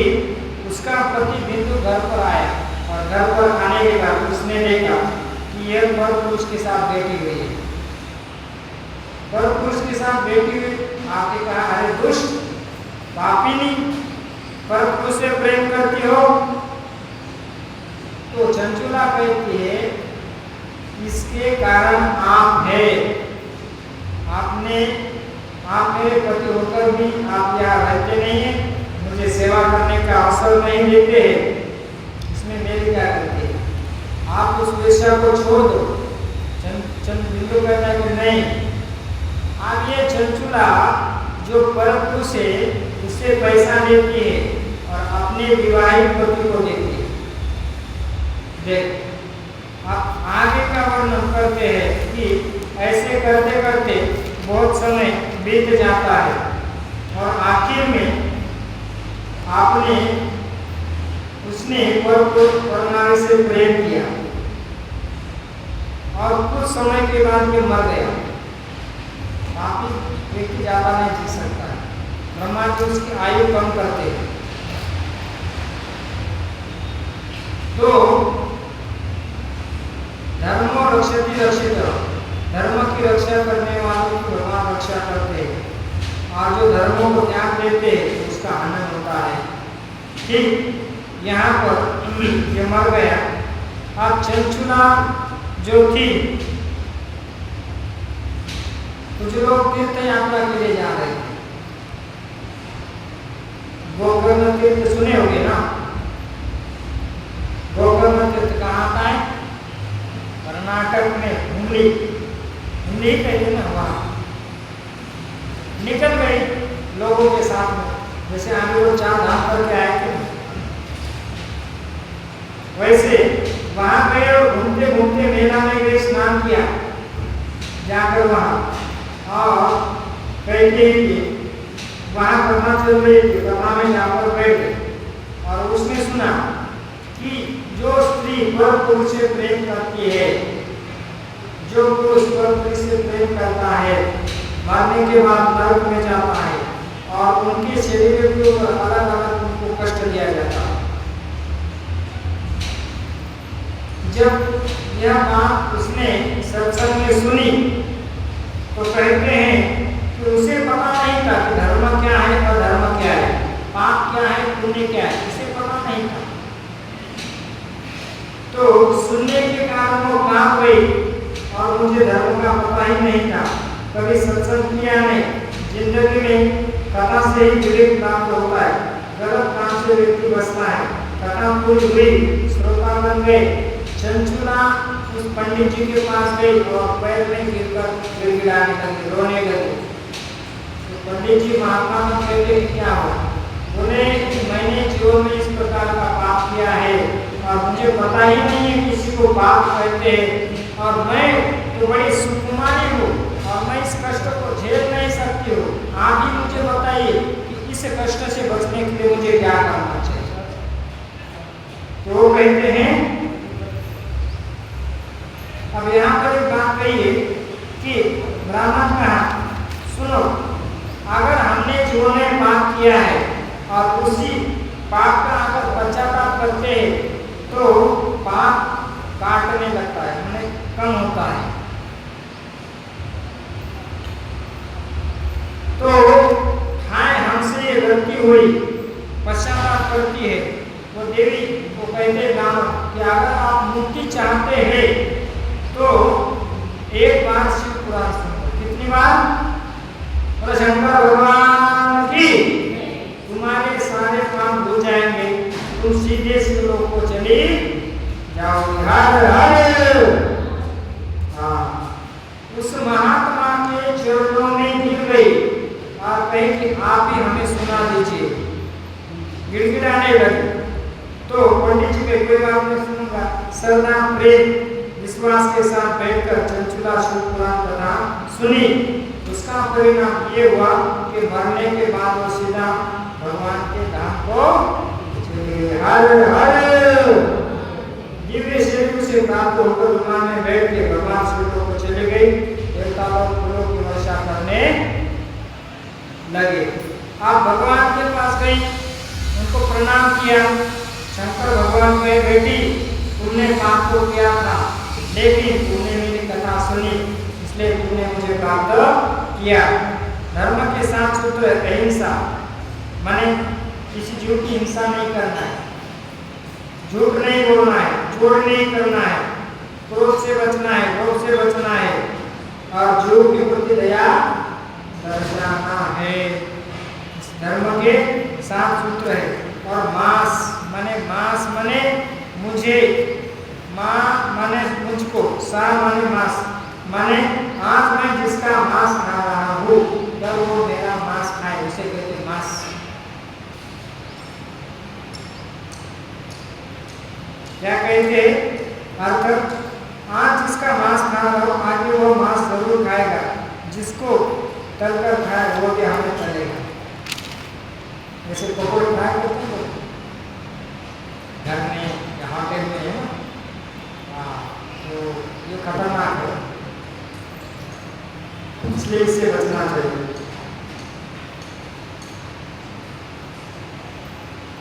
उसका पति बिंदु घर पर आया और घर पर आने के बाद उसने देखा कि यह पर पुरुष के साथ बैठी हुई है। पर पुरुष के साथ बैठी हुई, आपने कहा अरे दुष्ट पापिनी, पर पुरुष से प्रेम करती हो? तो चंचुला कहती है इसके कारण आप है, आप मेरे पति होकर भी आप यहाँ रहते नहीं है, मुझे सेवा करने का अवसर नहीं देते हैं, इसमें मेरी क्या गलती है? आप उस वेश्या को छोड़ दो। बिंदु कहता है कि नहीं, अब ये चंचुला जो परम पुरुष है उससे पैसा लेती है और अपने विवाहित पति को देती है। देख, आप आगे का वर्णन करते हैं कि ऐसे करते करते बहुत समय बीत जाता है और आखिर में उसने परमाणु से प्रेम किया और कुछ समय के बाद में मर गया। पापी व्यक्ति ज्यादा नहीं जी सकता है, ब्रह्मा जी उसकी आयु कम करते हैं। तो धर्म रक्षति रक्षित, धर्म की रक्षा करने वालों की भगवान रक्षा करते हैं और जो धर्मों को त्याग देते हैं उसका आनंद होता है। ठीक यहाँ पर ये मर गया। अब चंचुला जो थी, कुछ लोग तीर्थ यात्रा के लिए जा रहे थे, गोकर्ण तीर्थ सुने होंगे ना? गोकर्ण तीर्थ कहाँ आता है? कर्नाटक में हुमली कहते ना, वहाँ निकल गए लोगों के साथ में, जैसे आगे लोग 4 धाम करके आए थे वैसे वहां गए और घूमते घूमते मेला में गए, स्नान किया जाकर वहां, और कहते हैं कि वहां कथा चल रही थी, कथा में जाकर बैठ गए और उसने सुना कि जो स्त्री पर पुरुष से प्रेम करती है, जो पुरुष पर स्त्री से प्रेम करता है, मरने के बाद नरक में जाता है और उनके शरीर के ऊपर अलग अलग उनको कष्ट दिया जाता है। जब यह बात उसने सत्संग में सुनी तो कहते हैं कि उसे पता नहीं था कि धर्म क्या है और धर्म क्या है, पाप क्या है, पुण्य क्या है, उसे पता नहीं था। तो सुनने के कारण वो गाँव गई और मुझे धर्म का पता ही नहीं था, कभी सत्संग किया नहीं, जिंदगी में कथा से ही विवेक प्राप्त होता है, गलत काम से व्यक्ति बचता है। कथा पूरी हुई, श्रोता बन गए, चंचुला उस पंडित जी के पास गई और पैर में गिरकर गिड़गिड़ाने लगी, रोने लगी। तो पंडित जी महात्मा को कहते कि क्या हुआ? बोले कि मैंने जीवन में इस प्रकार का पाप किया है और मुझे पता ही नहीं है किसी को पाप कहते हैं, और मैं तो बड़ी सुकुमारी हूँ और मैं इस कष्ट को झेल नहीं सकती हूँ। आप ही मुझे बताइए कि इस कष्ट से बचने के लिए मुझे क्या करना चाहिए। तो वो कहते हैं, अब यहाँ पर एक बात कही है कि ब्राह्मण कहा, सुनो, अगर हमने जीवन में पाप किया है और उसी पाप का अगर पश्चाताप करते हैं तो पाप काटने लगता है, हमें कम होता है। तो हाय हमसे ये गलती हुई, पश्चाताप करती है वो देवी को कहते ब्राह्मण कि अगर आप मुक्ति चाहते हैं तो एक बार शिव पुराण सुनो। कितनी बार? और शंकर भगवान की, तुम्हारे सारे काम हो जाएंगे, तुम सीधे शिवलोक को चली जाओगे। हर हर। हाँ, उस महात्मा के चरणों में गिर गई और कहे कि आप ही हमें सुना दीजिए, गिड़गिड़ाने लगे। तो पंडित जी के कोई बात नहीं सुनूंगा, श्रद्धा प्रेम विश्वास के साथ बैठकर चंचुला शिव पुराण कथा सुनी। उसका परिणाम ये हुआ कि मरने के बाद वो सीधा भगवान के धाम को चले गए। हर हर। दिव्य शरीर से प्राप्त होकर विमान में बैठ के भगवान शिव को चले गए। देवता लोग फूलों की वर्षा करने लगे। आप भगवान के पास गई, उनको प्रणाम किया। शंकर भगवान कहे, बेटी तुमने पाप को किया था, लेकिन तूने मेरी कथा सुनी, इसलिए तूने मुझे प्राप्त किया। धर्म के साथ सूत्र है अहिंसा, माने किसी जीव की हिंसा नहीं करना है, झूठ नहीं बोलना है, चोर नहीं करना है, क्रोध से बचना है, लोभ से बचना है और जीव के प्रति दया दर्शाना है। इस धर्म के सात सूत्र है। और मांस माने मुझे, माँ माने मुझको, सा माने मांस, माने आज मैं जिसका मांस खा रहा हूँ तब वो मेरा मांस खाए, उसे कहते मांस। क्या कहते? अर्थात आज जिसका मांस खा रहा हूँ आगे वो मांस जरूर खाएगा, जिसको तलकर खाए वो भी हमें तलेगा। जैसे पकौड़े खाया करते हैं घर में या होटल में, है ना, तो ये खतरनाक है, इसलिए इससे बचना चाहिए।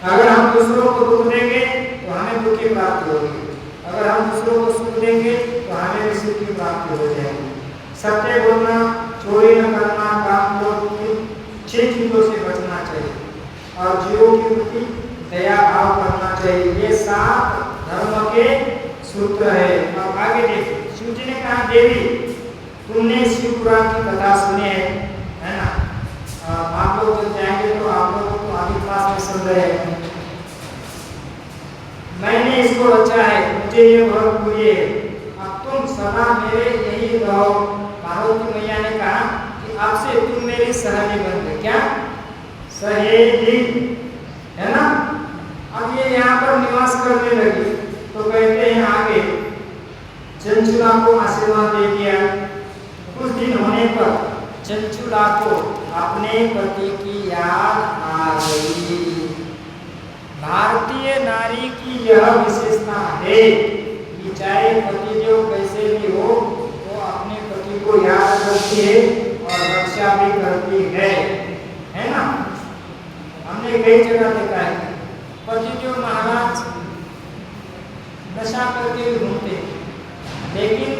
अगर हम दूसरों को दुख देंगे तो हमें दुख की प्राप्ति होगी, अगर हम दूसरों को सुख देंगे तो हमें भी सुख की प्राप्ति हो जाएगी। सत्य बोलना, चोरी न करना, काम क्रोध, 6 चीजों से बचना चाहिए और जीवों के प्रति दया भाव करना चाहिए। ये 7 धर्म के सूत्र है। अब आगे देखिए, शिव जी ने कहा, देवी तुमने शिव पुराण की कथा सुनी है ना? आप लोग जब जाएंगे तो आप लोगों को आगे क्लास में सुन रहे हैं। मैंने इसको रचा है, मुझे ये बहुत प्रिय है, अब तुम सदा मेरे यही रहो। पार्वती मैया ने कहा कि अब से तुम मेरी सहेली बन गई। क्या? सहेली, है ना? अब ये यहाँ पर निवास करने लगी। तो कहते हैं आगे, चंचुला को आशीर्वाद दे दिया। कुछ दिन होने पर चंचुला को अपने पति की याद आ गई। भारतीय नारी की यह विशेषता है कि चाहे पतिदेव कैसे भी हो, वो अपने पति को याद करती है और रक्षा भी करती है ना। हमने कई जगह देखा है पतिदेव महाराज नशा करके भी घूमते, लेकिन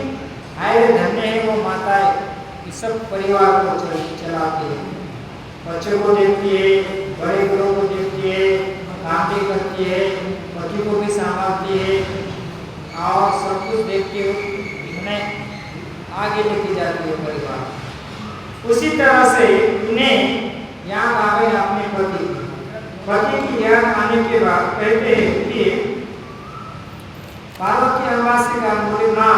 हाय धन्य है वो माताएं इस सब परिवार को चलाती है, बच्चों को देखती है, बड़े बड़ों को देखती है, काम भी करती है, पति को भी संभालती है और सब कुछ देखते हुए उन्हें आगे लेके जाती है परिवार। उसी तरह से इन्हें याद आ गए अपने पति की याद आने के बाद कहते हैं कि पार्वती अम्बा से कहा, बोले माँ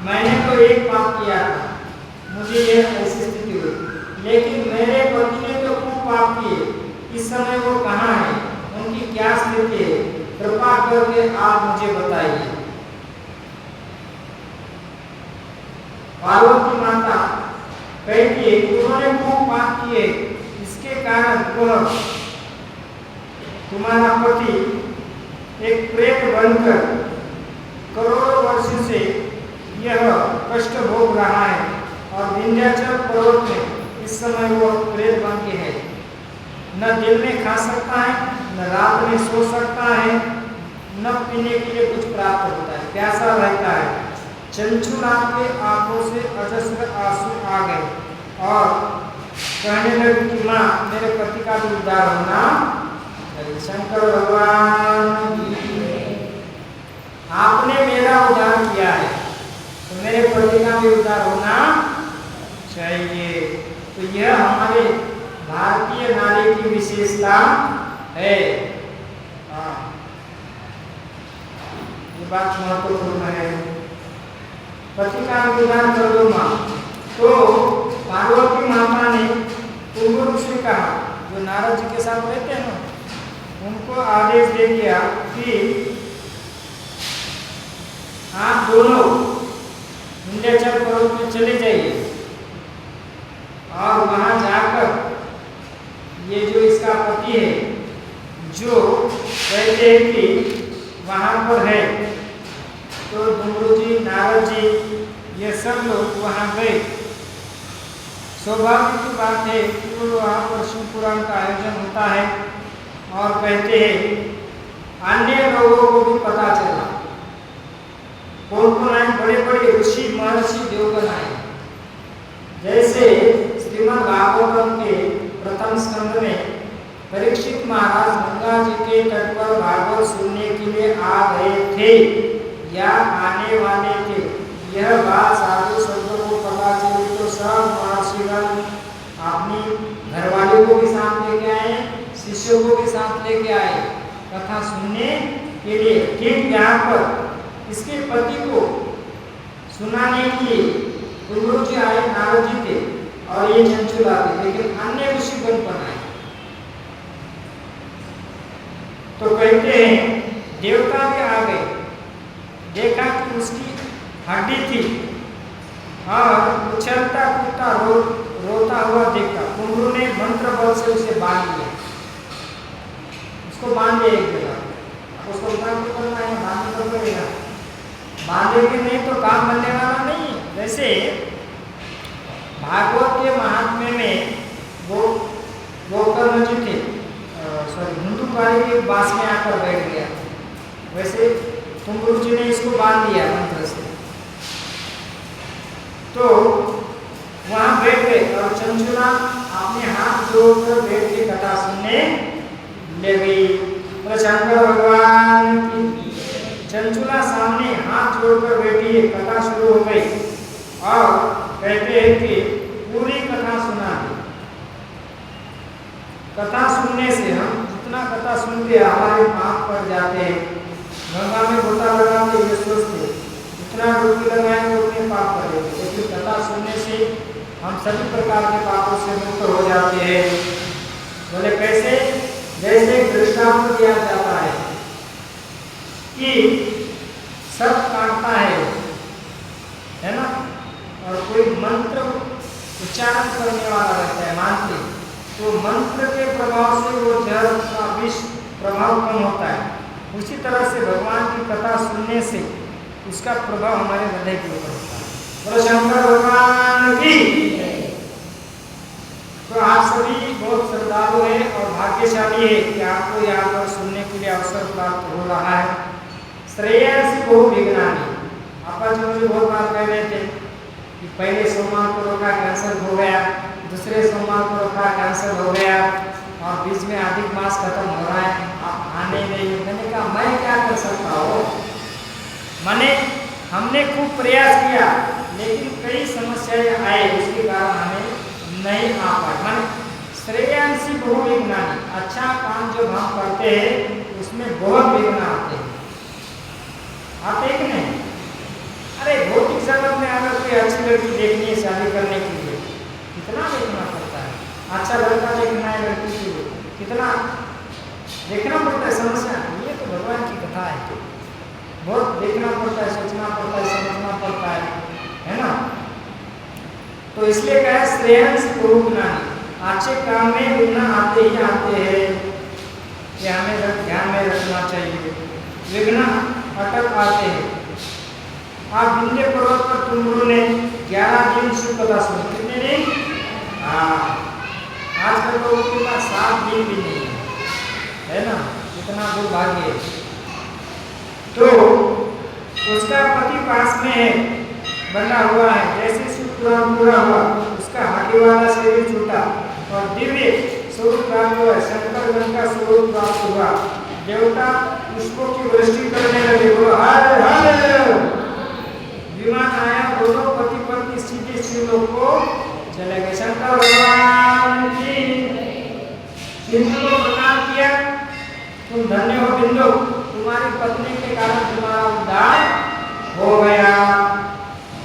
मैंने तो एक पाप किया था, मुझे यह ऐसी स्थिति हुई, लेकिन मेरे पति ने तो खूब पाप किए, इस समय वो कहाँ है, उनकी क्या स्थिति है, कृपा करके आप मुझे बताइए। पार्वती माता कहती है कि उन्होंने खूब पाप किए, इसके कारण वह तुम्हारा पति एक प्रेत बनकर करोड़ों वर्षों से यह कष्ट भोग रहा है और विंध्याचल पर्वत में इस समय वो प्रेत बन के है, न दिन में खा सकता है, न रात में सो सकता है, न पीने के लिए कुछ प्राप्त होता है, प्यासा रहता है। चंचुनाथ के आंखों से अजस्र आंसू आ गए और कहने लगे कि माँ मेरे पति का भी उद्धार होना चाहिए। शंकर भगवान आपने मेरा उद्धार किया है तो मेरे पति का भी उद्धार होना चाहिए। तो यह हमारे भारतीय नारी की विशेषता है। ये बात महत्वपूर्ण है। पति का उद्धार कर दो माँ। तो पार्वती माता ने कुंभ से कहा, जो नारद जी के साथ रहते हैं ना, उनको आदेश दे दिया कि आप दोनों विंध्याचल पर्वत में चले जाइए और वहां जाकर ये जो इसका पति है, जो कहते हैं कि वहां पर है, तो डुमरू जी, नारद जी, ये सब लोग वहां गए। सौभाग्य की बात है कि वहाँ पर शिव पुराण का आयोजन होता है और कहते हैं अन्य लोगों को भी पता चला। कौन कौन आए? बड़े बड़े ऋषि महर्षि देवगण आए। जैसे श्रीमद् भागवतम के प्रथम स्कंद में परीक्षित महाराज गंगा जी के तट पर भागवत सुनने के लिए आ गए थे या आने वाले थे। यह बात साधु संतों को पता चली तो सब महर्षिगण अपनी घरवाले को भी साथ लेके आए, शिष्यों को भी साथ लेके आए कथा सुनने के लिए। ठीक यहाँ पर इसके पति को सुनाने के लिए गुरु जी आए, नारद जी थे और ये चंचुला थे, लेकिन अन्य ऋषिगण पर आए। तो कहते हैं देवता भी आ गए, देखा कि उसकी हड्डी थी और उछलता कूदता रोता हुआ देखा। कुंभरू ने मंत्र बल से उसे बांध लिया, उसको बांध लिया एक जगह। उसको उतार तो करना है, बांधने तो पड़ेगा, बांधेंगे नहीं तो काम बनने वाला नहीं है। वैसे भागवत के महात्म्य में वो गोकर्ण जी थे, धुंधुकारी के बास में आकर बैठ गया। वैसे तुम गुरु जी ने इसको बांध दिया मंत्र से। तो वहां बैठ गए और चंचुला अपने हाथ जोड़कर बैठ के कथा सुनने लगी। शंकर भगवान की चंचुला सामने हाथ जोड़कर बैठी है, कथा शुरू हो गई और कहते हैं कि पूरी कथा सुना दी। कथा सुनने से हम जितना कथा सुनते हमारे पाप पड़ जाते हैं। गंगा में गोता लगाते ये सोचते जितना डुबकी लगाएंगे उतने पाप करेंगे, लेकिन कथा सुनने से हम सभी प्रकार के पापों से मुक्त हो जाते हैं। बोले कैसे? जैसे दृष्टांत दिया जाता है कि सब काटता है ना, और कोई मंत्र उच्चारण करने वाला रहता है मानते, तो मंत्र के प्रभाव से वो जहर का विष प्रभाव कम होता है, उसी तरह से भगवान की कथा सुनने से उसका प्रभाव हमारे हृदय के ऊपर होता है। बोलो शंकर भगवान की। तो आप सभी बहुत श्रद्धालु हैं और भाग्यशाली है कि आपको यहाँ पर सुनने के लिए अवसर प्राप्त हो रहा है। श्रेयसी बहु विज्ञानी, आपा जी मुझे बहुत बार कह रहे थे कि पहले सोमवार को रोका कैंसिल हो गया, दूसरे सोमवार को रोका कैंसिल हो गया और बीच में अधिक मास खत्म हो रहा है, आप आने नहीं। मैंने कहा मैं क्या कर सकता हूँ, मैंने हमने खूब प्रयास किया लेकिन कई समस्याएं आए, उसके कारण हमें नहीं आ पाए। माने श्रेयांसी बहु विघ्नानि, अच्छा काम जब हम करते हैं उसमें बहुत विघ्न आते हैं, आते कि नहीं? अरे भौतिक जगत में अगर कोई अच्छी लड़की देखनी है शादी करने के लिए कितना देखना पड़ता है, अच्छा लड़का देखना है लड़की के लिए कितना देखना पड़ता है, समस्या। ये तो भगवान की कथा है, बहुत देखना पड़ता है, सोचना पड़ता है, समझना पड़ता है ना। तो इसलिए कहा श्रेयांस बहु विघ्नानि, अच्छे काम में विघ्न आते ही आते हैं, ये हमें ध्यान में रखना चाहिए। विघ्न अटक आते हैं। आप विंध्य पर्वत पर तुमरू ने 11 दिन शिव कथा सुनी, कितने दिन? हाँ, आजकल लोगों के पास 7 दिन भी नहीं है ना, इतना दुर्भाग्य है। तो उसका पति पास में है, बंधा हुआ है, जैसे शिव पुराण पूरा हुआ उसका हाथी वाला शरीर छूटा और दिव्य स्वरूप प्राप्त हुआ, शंकरगण का स्वरूप प्राप्त हुआ। देवता पुष्पों की वृष्टि करने लगे, बोलो हर हर। विमान आया, दोनों पति पत्नी सीधे शिवलोक को चले गए। शंकर भगवान की। सिंधु को प्रणाम किया, तुम धन्य हो बिंदु, तुम्हारी पत्नी के कारण तुम्हारा उद्धार हो गया।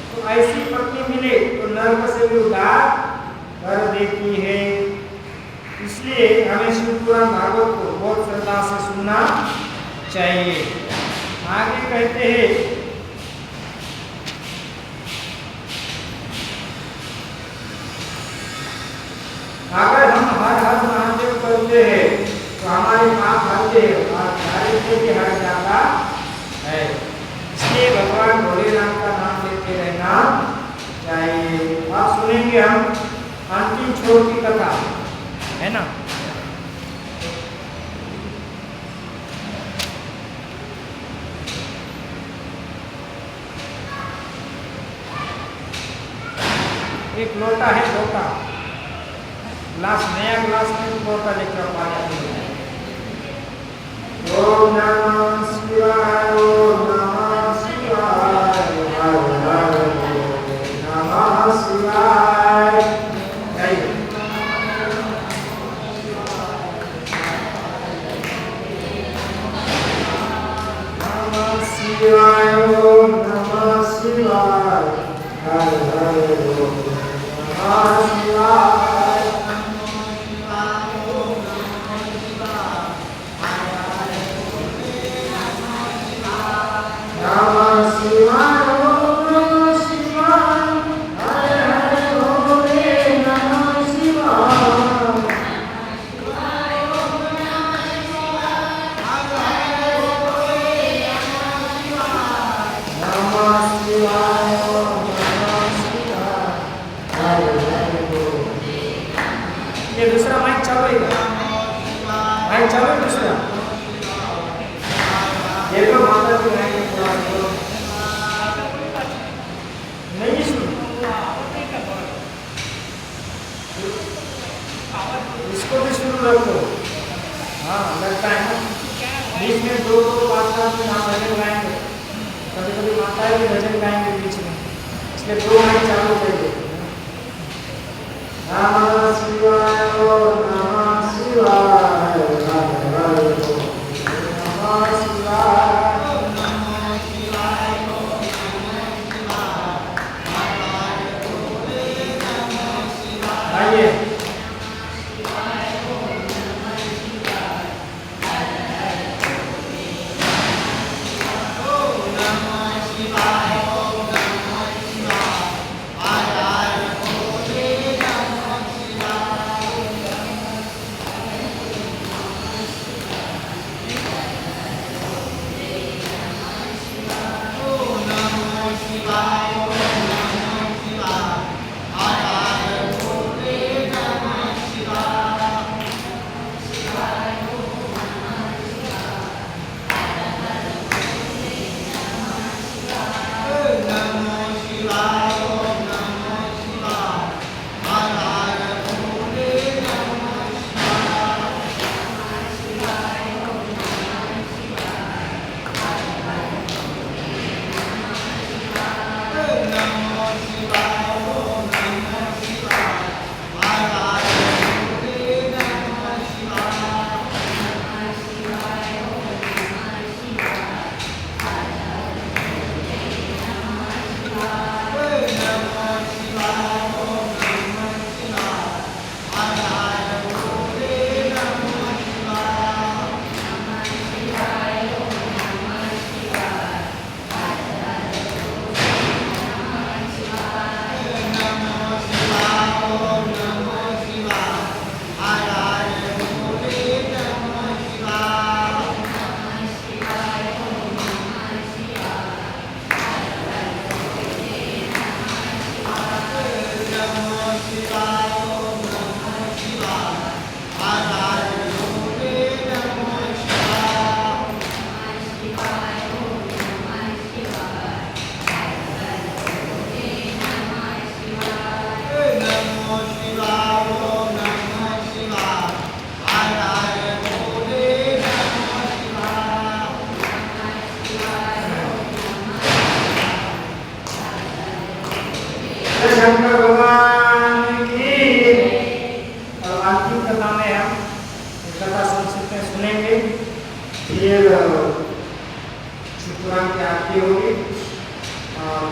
तो ऐसी पत्नी मिले तो नरक से भी उद्धार कर देती है। इसलिए हमें शिव पुराण भागवत को बहुत श्रद्धा से सुनना चाहिए। आगे कहते हैं, अगर हम हर हर महादेव करते हैं तो हमारे पाप हटते हैं और दारिद्र्य भी हट जाता है। इसलिए भगवान भोलेनाथ का नाम लेते रहना चाहिए। आप सुनेंगे हम अंतिम छोर की कथा, है ना। एक लोटा है, लोटा ग्लास, नया ग्लास में लोटा लेकर आ जाते हैं। ओम नमः शिवाय, ओम नमः शिवाय, हर हर नमः शिवाय। नमः शिवाय, ओम नमः शिवाय, हर हर नमः शिवाय। ये दूसरा माइक चालू है, माइक चालू है दूसरा। ये तो माता जी नहीं सुन, इसको भी शुरू रखो। हाँ लगता है ना, बीच में 2-5 मिनट हम भजन गाएंगे, कभी कभी माताएं भी भजन गाएंगे बीच में, इसलिए 2 माइक चालू करिए। नमः शिवाय, नमः शिवाय, हर हर नमः शिवाय। आइए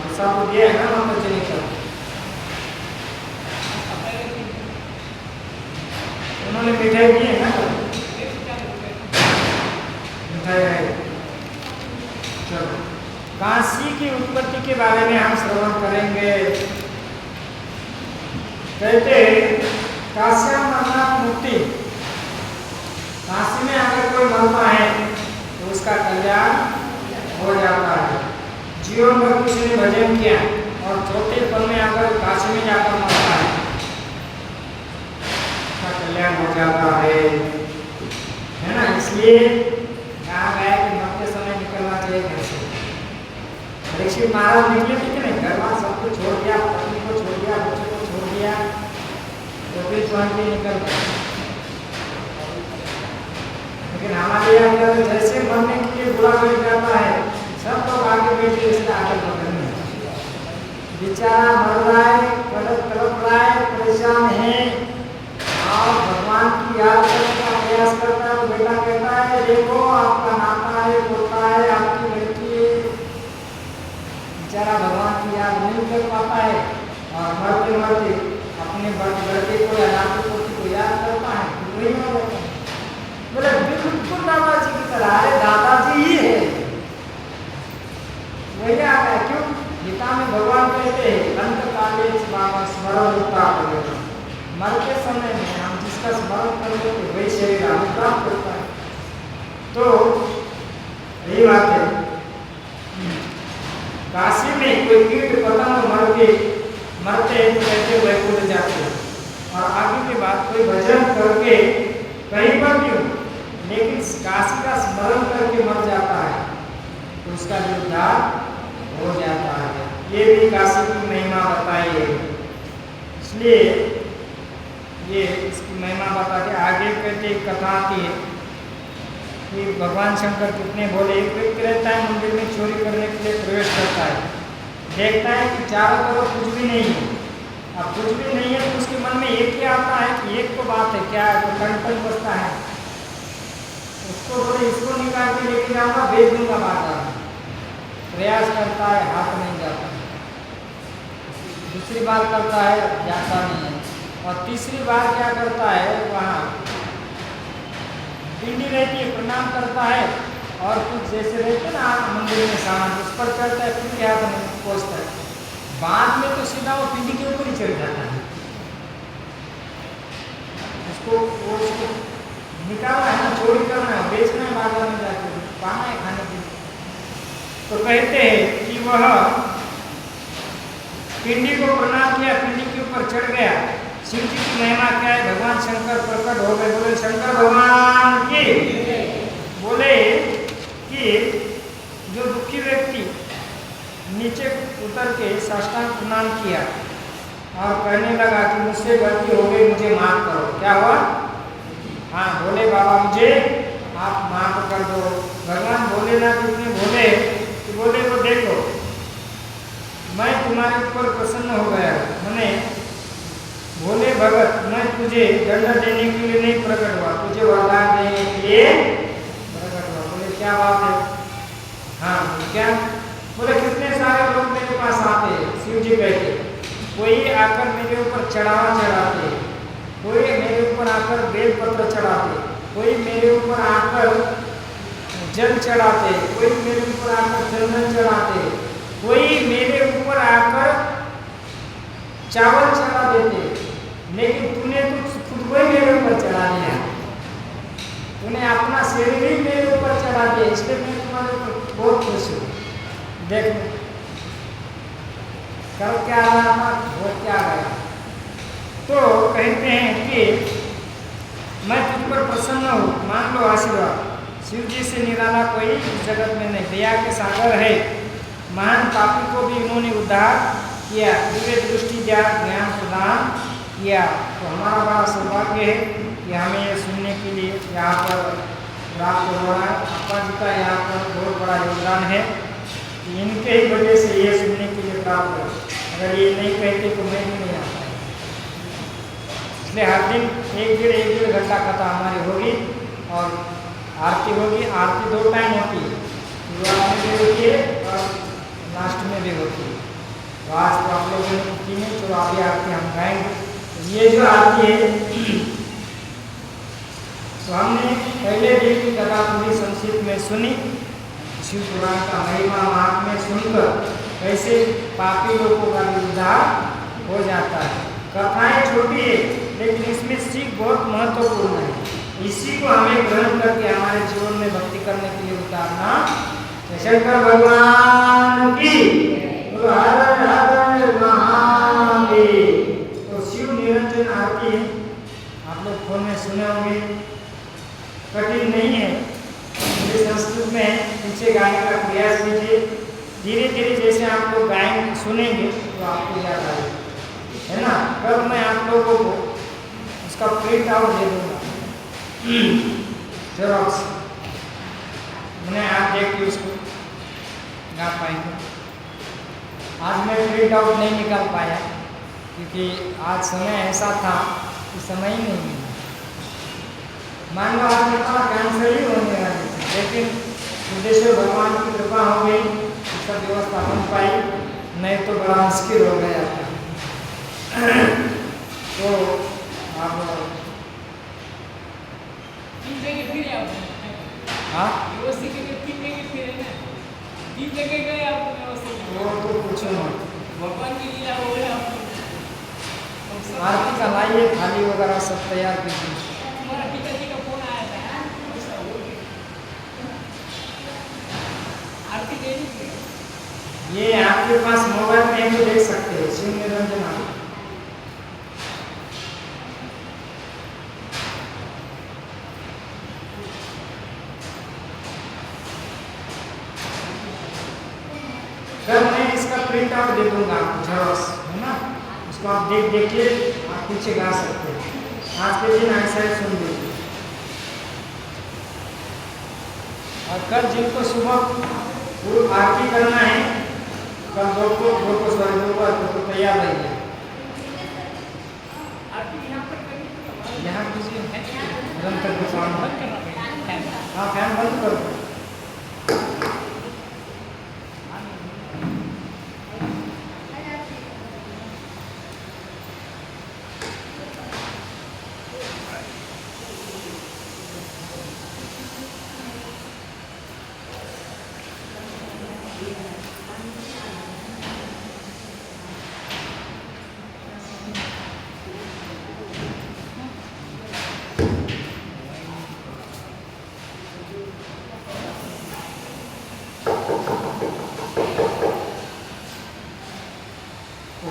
प्रसाद तो दिया है ना माता जी ने कल, उन्होंने मिठाई दी है ना कल, मिठाई है। चलो काशी की उत्पत्ति के बारे में हम श्रवण करेंगे। कहते काश्याम मरणात् मुक्ति, काशी में अगर कोई मरता है तो उसका कल्याण हो जाता है। जीवन भर किसी ने भजन किया और छोटे पल में अगर काशी में जाकर मरता है उसका कल्याण हो जाता है ना। इसलिए कहा गया कि मरते समय निकलना चाहिए घर से। परीक्षित महाराज निकले थे कि नहीं, घर बार सब कुछ छोड़ दिया, पत्नी को छोड़ दिया, बच्चों को छोड़ दिया, तो फिर स्वयं के निकल गए। लेकिन हमारे यहाँ क्या है, जैसे मरने के लिए बुला मिल जाता है सब लोग आगे बैठे इसका आगे पकड़ने, बेचारा मर रहा है, तड़प रहा है, परेशान है और भगवान की याद करने का प्रयास करता है। तो बेटा कहता है देखो आपका नाता है, पोता है, आपकी लड़की है, बेचारा भगवान की याद नहीं कर पाता है और मरते मरते अपने लड़के को या नाती पोती को याद करता है, वही हो जाता है। बोले बिल्कुल दादाजी की तरह है, दादाजी ही है, वही आ गया। क्यों? गीता में भगवान कहते हैं अंत काले स्मरण रूपता करेगा, मरते समय में हम जिसका स्मरण करेंगे वही शरीर हमें प्राप्त करता है। तो यही बात है। काशी में कोई कीट पतंग मरते हैं तो कहते वैकुंठ जाते हैं, और आगे के बाद कोई भजन करके कहीं पर भी हो लेकिन काशी का स्मरण करके मर जाता है तो उसका भी उद्धार हो जाता है। ये भी काशी की महिमा बताई है, इसलिए ये इसकी महिमा बता के आगे कहते एक कथा आती है कि भगवान शंकर कितने बोले। एक व्यक्ति रहता है मंदिर में चोरी करने के लिए प्रवेश करता है, देखता है कि चारों तरफ कुछ भी नहीं है। अब कुछ भी नहीं है तो उसके मन में एक ही आता है कि एक तो बात है, क्या है, तो कंटन बसता है, उसको बोले इसको निकाल के लेके जाऊंगा, बेच दूंगा बाजार में। प्रयास करता है, हाथ नहीं जाता, दूसरी बार करता है, जाता नहीं है, और तीसरी बार क्या करता है, वहाँ पिंडी रहती है, प्रणाम करता है और कुछ जैसे रहते ना मंदिर में सामान उस पर चढ़ता है, फिर क्या पहुँचता है। बाद में तो सीधा वो पिंडी के ऊपर ही चढ़ जाता है, उसको निकालना है ना, चोरी करना है, बेचना है, बाजार में जाकर पाना है खाने के लिए। तो कहते हैं कि वह पिंडी को प्रणाम किया, पिंडी के ऊपर चढ़ गया। शिव जी की महिमा क्या है, भगवान शंकर प्रकट हो गए। बोले शंकर भगवान की, बोले कि जो दुखी व्यक्ति नीचे उतर के साष्टांग प्रणाम किया और कहने लगा कि मुझसे गलती हो गई, मुझे माफ करो। क्या हुआ? हाँ, बोले बाबा मुझे आप माफ कर दो। भगवान भोलेनाथ इतने भोले कि बोले वो देखो मैं तुम्हारे ऊपर प्रसन्न हो गया, मैंने भोले भगत मैं तुझे दंड देने के लिए नहीं प्रकट हुआ, तुझे वरदान देने के लिए प्रकट हुआ। बोले क्या बात है? हाँ क्या? बोले कितने सारे लोग मेरे पास आते हैं, शिव जी कहते, कोई आकर मेरे ऊपर चढ़ावा चढ़ाते, कोई मेरे ऊपर आकर बेलपत्र चढ़ाते, कोई मेरे ऊपर आकर जल चढ़ाते, कोई मेरे ऊपर आकर चंदन चढ़ाते, कोई मेरे ऊपर आकर चावल चढ़ा देते, लेकिन तूने तो खुद को ही मेरे ऊपर चढ़ा दिया, तूने अपना शरीर ही मेरे ऊपर चढ़ा दिया, इसलिए मैं तुम्हारे ऊपर बहुत खुश हूँ। देख कर क्या रहा था, हो क्या गया। तो कहते हैं कि मैं तुझ पर प्रसन्न हूँ, मान लो आशीर्वाद। शिव जी से निराला कोई इस जगत में नहीं, दया के सागर है। महान पापी को भी उन्होंने उद्धार किया, दिव्य दृष्टि दिया, ज्ञान प्रदान किया। तो हमारा बड़ा सौभाग्य है कि हमें ये सुनने के लिए यहाँ पर प्राप्त हो रहा है। अपा जी का यहाँ पर बहुत बड़ा योगदान है, इनके ही वजह से ये सुनने के लिए प्राप्त हो। अगर ये नहीं कहते तो मैं भी नहीं आता। इसलिए हर दिन एक डेढ़ घंटा कथा हमारी होगी और आरती होगी। आरती 2 टाइम होती है, और लास्ट में भी होती है। तो आज तो आप लोगों ने की नहीं, तो अभी आरती हम गाएंगे। तो ये जो आरती है, तो हमने पहले दिन की कथा पूरी संक्षिप्त में सुनी, शिव पुराण का महिमा महात्म्य सुनकर कैसे पापी लोगों का भी उद्धार हो जाता है। कथाएं छोटी है लेकिन इसमें सीख बहुत महत्वपूर्ण है। इसी को हमें ग्रहण करके हमारे जीवन में भक्ति करने के लिए उतारना। शंकर भगवान की हर हर महादेव। तो शिव निरंजन आरती आप लोग फोन में सुने होंगे, कठिन नहीं है। हिंदी संस्कृत में पीछे गाने का प्रयास कीजिए, धीरे धीरे जैसे आप लोग गाएंगे सुनेंगे तो आपको याद आएगा, है ना। कल मैं आप लोगों को उसका प्रिंट आउट दे दूंगा, जेरॉक्स। मैंने आप देख के उसको गा पाएंगे। आज मैं प्रिंट आउट नहीं निकाल पाया क्योंकि आज समय ऐसा था कि समय ही नहीं मिला। मान लो आज मेरा कैंसर ही होने वाली थी, लेकिन सिद्धेश्वर भगवान की कृपा हो गई, इसका व्यवस्था बन पाई, नहीं तो बड़ा मुश्किल हो गया था। तो आप तीन जगह फिर आप हाँ व्यवस्थित करके तीन जगह फिर है ना, तीन जगह गए आप व्यवस्थित। वो तो पूछो मत, भगवान की लीला हो गई आप। आरती का लाइए थाली वगैरह सब तैयार कीजिए। हमारा पिताजी का फोन आया था, ऐसा हो गया। आरती दे दीजिए। ये आपके पास मोबाइल में भी देख सकते हैं, शिव निरंजन आरती। कल मैं इसका प्रिंट आउट दे दूंगा आपको, जेरॉक्स, है ना। उसको आप देख देख के आप पीछे गा सकते हैं। आज के दिन ऐसा ही सुन लीजिए। और कल जिनको सुबह पूरी आरती करना है, कल दो को तैयार रहिए। आरती यहाँ पर करिए, यहाँ कीजिए, निरंतर भगवान। बंद करना पड़ेगा। हाँ फैन बंद कर दो।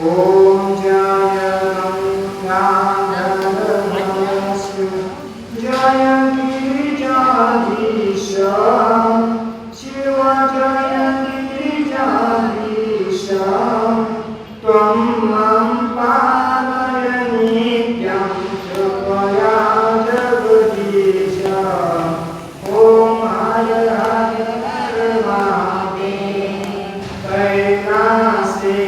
ओम जय जय गिरिजाधीश शिव जय गिरिजाधीश त्वं मां पालय नित्यं कृपया जगदीश। ओम हर हर महादेव। कैलासे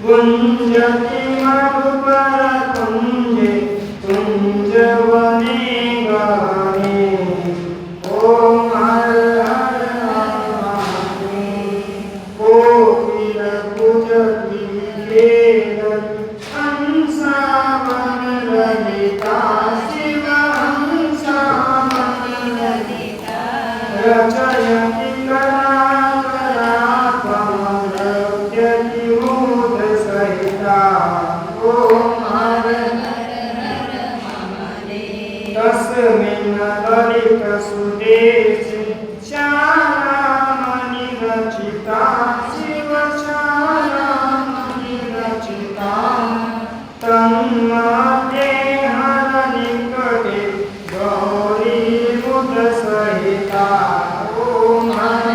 गुंजति मधुपर कुंजे कुंजवने गाने। ओम हर हर महादेव। कोकिल कुजति खेलति हंसावन ललिता शिव हंसावन ललिता। रचयति कलाकलापं नृत्यति मोद सहिता। ओम हर हर महादेव। तस्मिन् ललित सुदेशे श्यामामणि रचिता शिव श्यामामणि रचिता। तन्मध्ये हर निकटे गौरी मुद सहिता। ओम हर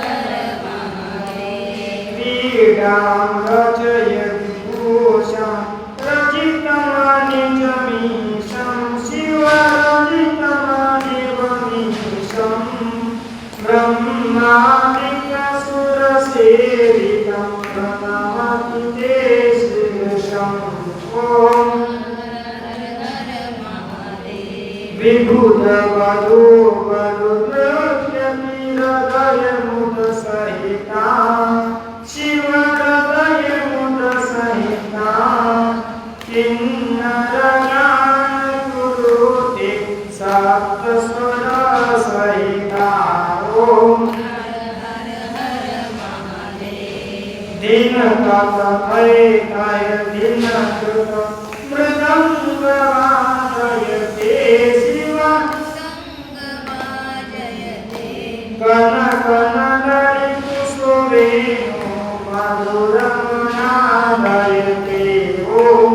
हर महादेव। क्रीडां रचयति भूषां रचितमनिजमीशं शिव रचितमनिजमीशं। ब्रह्मादिक विभुत वधू वरुद्रत्यति हृदय मुद सहिता शिव हृदय मुद सहिता किन्नर गान कुरुते सप्त स्वर सहिता ओम दिन तत भय काय दिन कृत मृदंग वादयते शिवा कन कन लड़ि पुष्पवेणु मधुरं नादयते ओम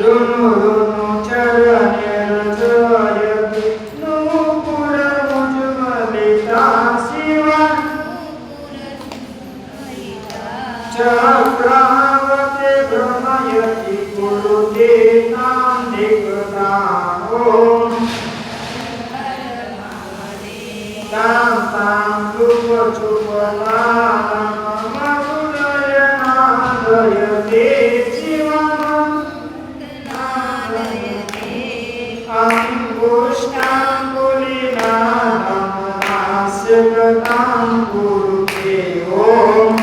रुनु रुनु चरणे रजयति नूपुर मुजमलिता शिवा चक्रावते भ्रमयति कुरुते तां दिक्ताम् ओम तां तां रूपचुपलालं मधुरयनादयते शिवं अंगुष्ठाङ्गुलिनादं नास्यगतां कुरुते ओम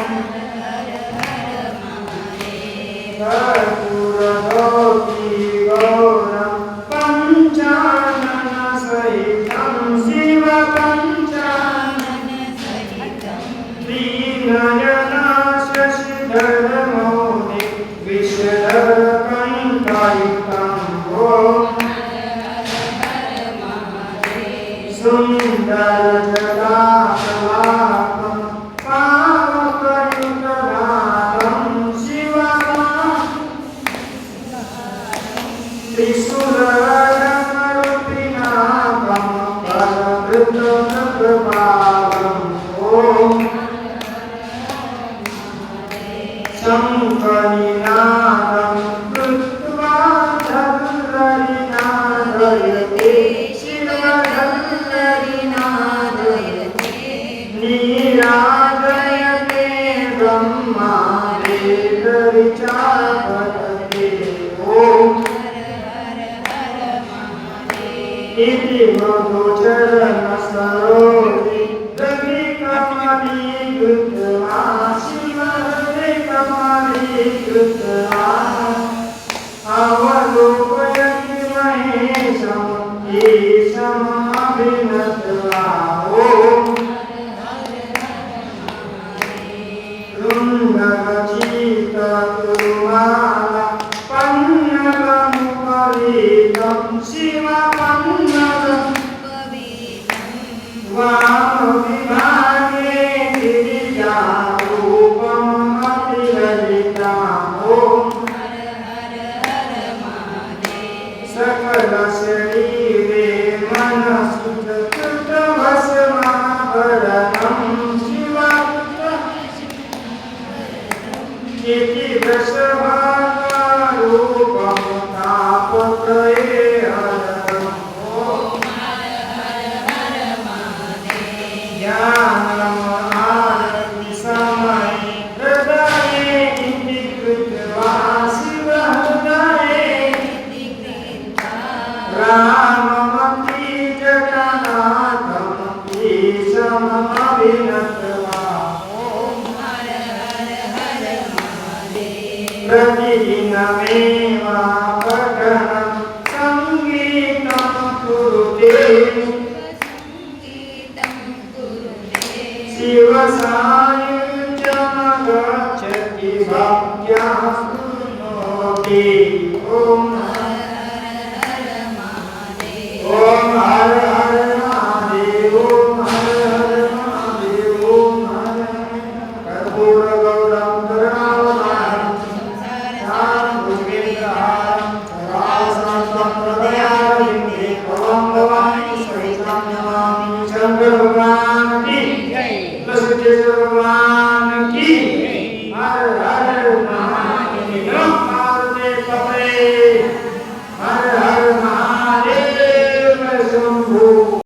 कर्पूरगौरी गौरं पञ्चानन सहितं शिव पञ्चानन श्रीनयना शशिधरमौलि विषधरकण्ठयुक्तं ओम सुन्दरजटाकलापं पावकयुगनाथं शिवं त्रिशूलधर्मरूपिणाकं परवृद्धप्रभावम् ओम शङ्खनिनादं कृत्वा धर्मरिनादयते शिवधर्मरिनादयते नीराजयते ब्रह्माण्डे परिचापतते ओम इति मधुचरण सरोवरे रविकमलीकृत्वा शिवरविकमलीकृत्वा अवलोकयति महेशम् ईशमभिनत्वा ओम रुण्डगचितकुरुमाला पन्नगमुपरीतं शिवपन्नगं वामविभागे गिरिजारूपमतिललिताम् ओम सकलशरीरे मनसि कृतभस्माभरणं इति दशभागरूपं तापत्रये हरम् ओम ज्ञानम् आरति समये हृदये इति कृत्वा शिवहृदये राममपि जगन्नाथम् ईशमभिनत्वा प्रतिदिनमेव पठनं सङ्गीतं कुरुते शिवसायुज्यमगच्छति भक्त्या शृणोति ओम